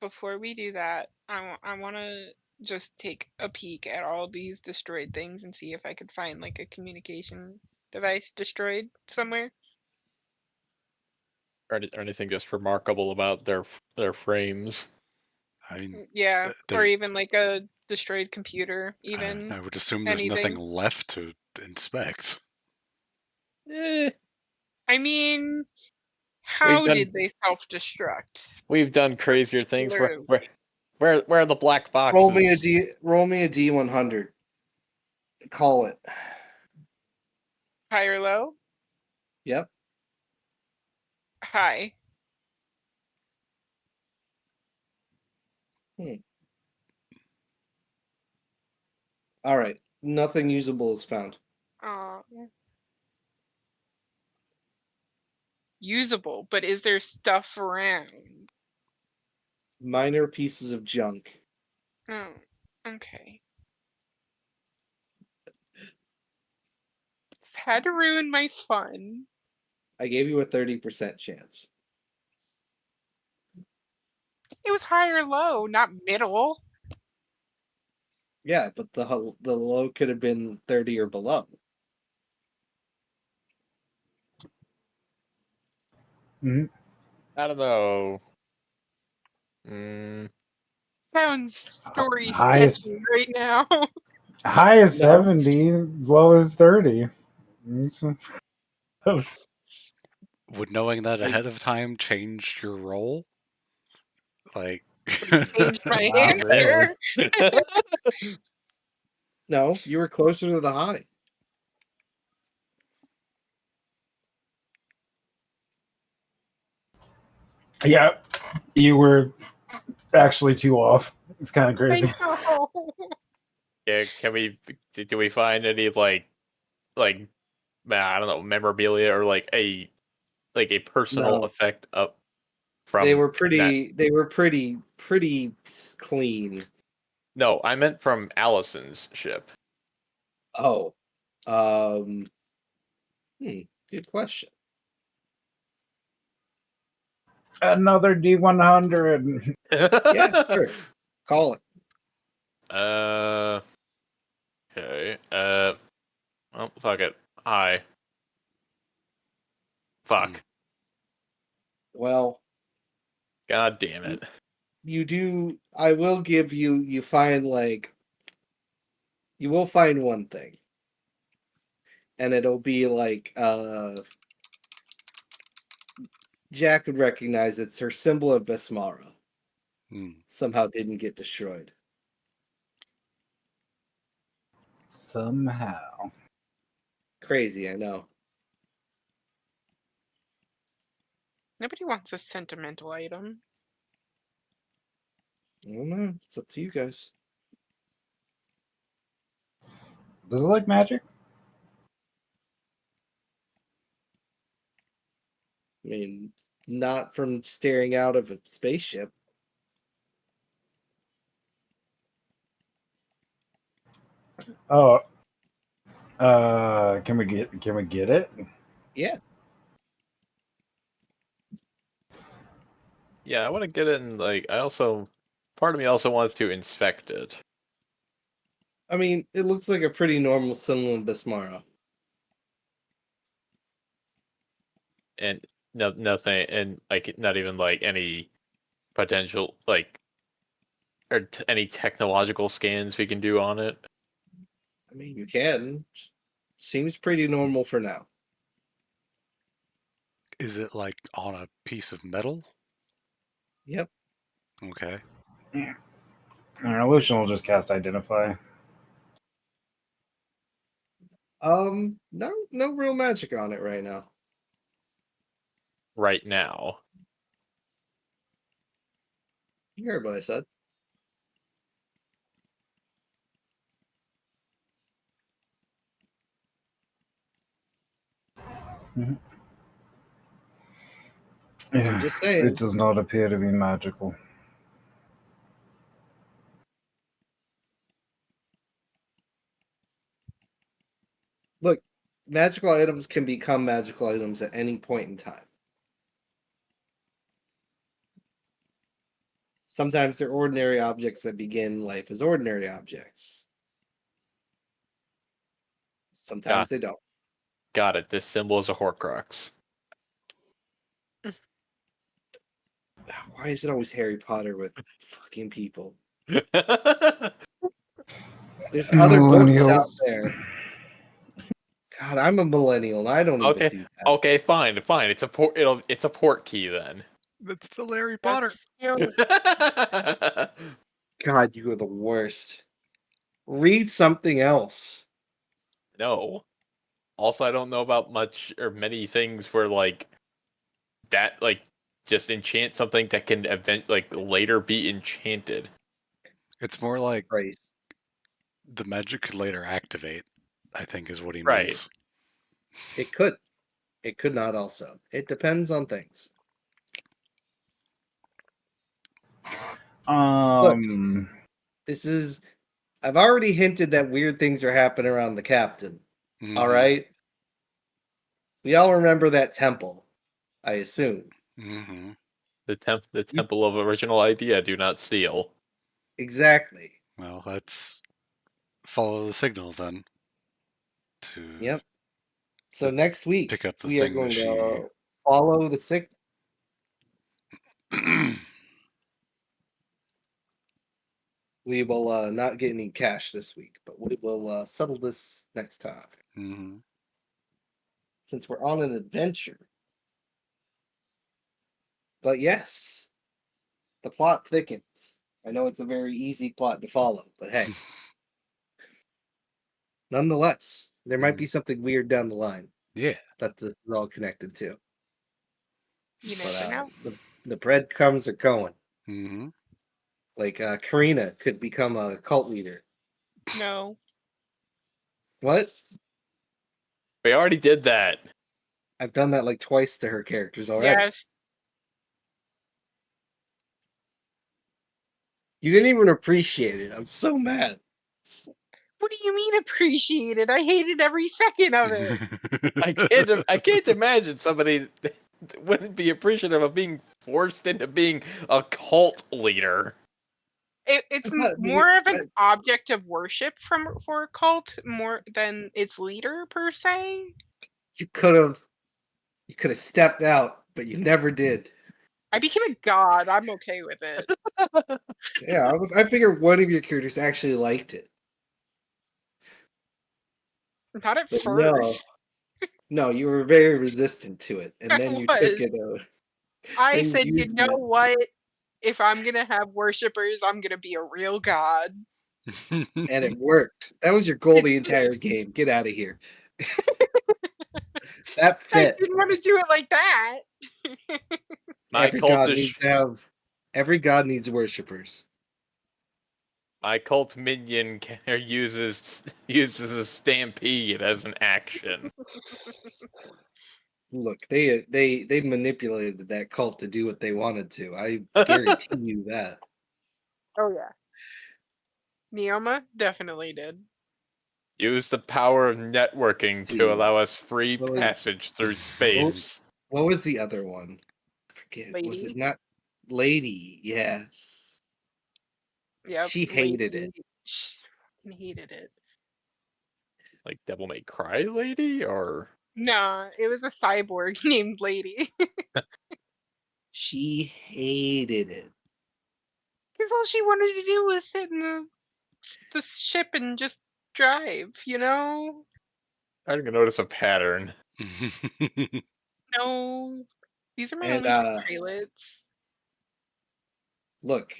Before we do that, I want to just take a peek at all these destroyed things and see if I could find like a communication device destroyed somewhere. Or anything just remarkable about their frames. I mean, Yeah, or there. even like a destroyed computer, even I would assume there's anything. nothing left to inspect. Eh, I mean, We've how done- did they self-destruct? we've done crazier things. Literally. Where are the black Roll me a boxes? roll me a D100. Call it. High or low? Yep. High. All right. Nothing usable is found. Uh, usable, but is there stuff around? Minor pieces of junk. Oh, okay. It's had to ruin my fun. I gave you a 30% chance. It was high or low, not middle. Yeah, but the low could have been 30 or below. Mm-hmm. I don't know. Mm, Sounds story High as, sketchy right now. high as No. 70, low as 30. Would knowing that Like- ahead of time change your role? Like, Changed my Not really. answer. No, you were closer to the high. Yeah, you were actually two off. It's kind of crazy. I know. yeah, do we find any like I don't know, memorabilia or like a personal No. effect up They from were that? pretty clean. No, I meant from Allison's ship. Oh. Um good question. Another D100. Yeah, sure. Call it. Okay. Oh, fuck it. Hi. Fuck. Well, God damn it. you do I will give you find like you will find one thing. And it'll be like Jack would recognize it's her symbol of Besmara. Somehow didn't get destroyed. Somehow. Crazy, I know. Nobody wants a sentimental item. I don't know. It's up to you guys. Does it look magic? I mean, not from staring out of a spaceship. Oh, can we get it? Yeah. Yeah, I want to get it in, like, part of me also wants to inspect it. I mean, it looks like a pretty normal Sunland Bismara. And nothing, and, like, not even, like, any potential, like, or any technological scans we can do on it. I mean, you can. Seems pretty normal for now. Is it like on a piece of metal? Yep. Okay. Lucian will just cast Identify. No real magic on it right now. Right now. You heard what I said. I'm just saying. It does not appear to be magical. Look, magical items can become magical items at any point in time. Sometimes they're ordinary objects that begin life as ordinary objects. Sometimes they don't. Got it. This symbol is a Horcrux. Why is it always Harry Potter with fucking people? There's other books out Millennials. there. God, I'm a millennial and I don't even Okay. do that. Okay, fine. It's a port key then. That's still Harry That's Potter. cute. God, you are the worst. Read something else. No. Also, I don't know about much or many things where, like, that, like, just enchant something that can later be enchanted. It's more like Right. the magic could later activate, I think is what he Right. means. It could. It could not also. It depends on things. This is I've already hinted that weird things are happening around the captain. All Mhm. right. We all remember that temple, I assume. Mhm. The temple of original idea, do not steal. Exactly. Well, let's follow the signal then. To Yep. So the- next week pick up the we are thing that going she. to follow the signal. We will not get any cash this week, but we will settle this next time. hmm Since we're on an adventure. But yes, the plot thickens. I know it's a very easy plot to follow, but hey. Nonetheless, there might be something weird down the line Yeah. that this is all connected to. You But never know. the breadcrumbs are going. hmm Like Karina could become a cult leader. No. What? We already did that. I've done that like twice to her characters already. Yes. You didn't even appreciate it. I'm so mad. What do you mean appreciated? I hated every second of it. I can't imagine somebody wouldn't be appreciative of being forced into being a cult leader. It's It's not me. more of an object of worship for a cult more than its leader per se. You could have stepped out, but you never did. I became a god. I'm okay with it. Yeah, I figured one of your characters actually liked it. Not at But first. no, you were very resistant to it, and I then you took was. it. I Then said, you used know it, what? If I'm gonna have worshippers, I'm gonna be a real god. and it worked. That was your goal It the did. entire game. Get out of here. That I fit. didn't want to do it like that. My Every god needs worshippers. cult minion uses a stampede as an action. Look, they manipulated that cult to do what they wanted to. I guarantee you that. Oh yeah. Neoma definitely did. Use the power of networking See. to allow us free What was- passage through space. What was the other one? I forget. Was Lady? it not Lady? Yes. Yep. She hated it. She fucking hated it. Like Devil May Cry lady, or Nah, it was a cyborg named Lady. She hated it. Because all she wanted to do was sit in the ship and just drive, you know? I didn't notice a pattern. No. These are my And only two pilots. look,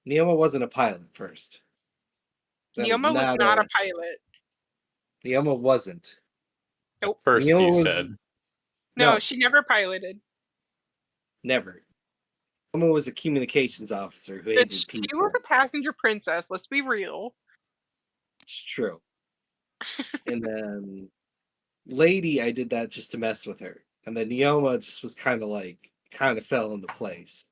Neoma wasn't a pilot first. Neoma was not a pilot. Neoma wasn't. Nope. First, Neoma you was said. No, she never piloted. never. Neoma was a communications officer who Bitch, hated she people. was a passenger princess, let's be real. It's true. And then Lady, I did that just to mess with her. And then Neoma just was kind of fell into place.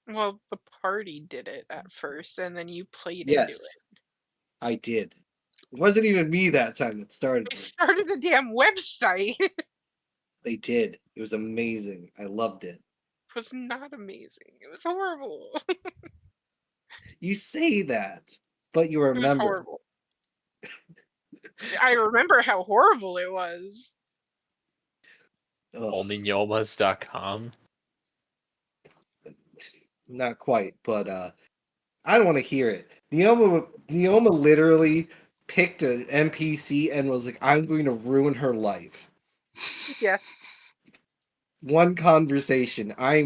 Well, the party did it at first, and then you played Yes, into it. I did. It wasn't even me that time that started They it. started a damn website. It They did. It was amazing. I loved it. was not amazing. It was horrible. You say that, but you It was remember. horrible. I remember how horrible it was. Ugh, Onlynyomas.com. not quite, but I don't want to hear it. Neoma literally picked an NPC and was like, "I'm going to ruin her life." Yes. One conversation. My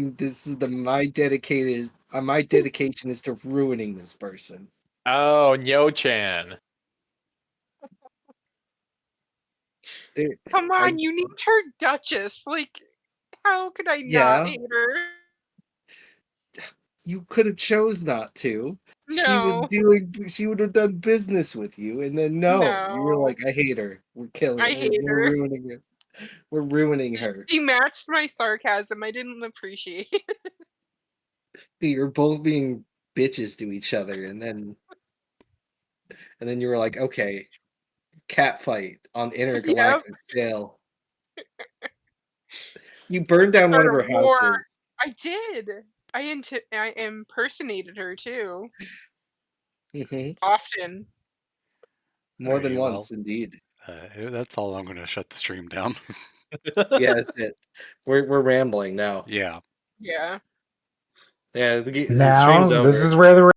dedication is to ruining this person. Oh, Nyo-chan. Dude, Come on, you named her Duchess. Like, how could I not Yeah. hate her? You could have chose not to. She No. would have done business with you, and then you were No. like, I hate her. We're killing I her. hate We're her. ruining it. We're ruining her. She matched my sarcasm. I didn't appreciate it. You're both being bitches to each other, and then you were like, okay, cat fight on intergalactic scale. You burned down one of her Start a war. houses. I did. I impersonated her too. Hmm. Often. More than Alrighty, well, once, indeed. That's all. I'm going to shut the stream down. Yeah, that's it. We're rambling now. Yeah. Yeah. Yeah, the stream's Now, over. this is where the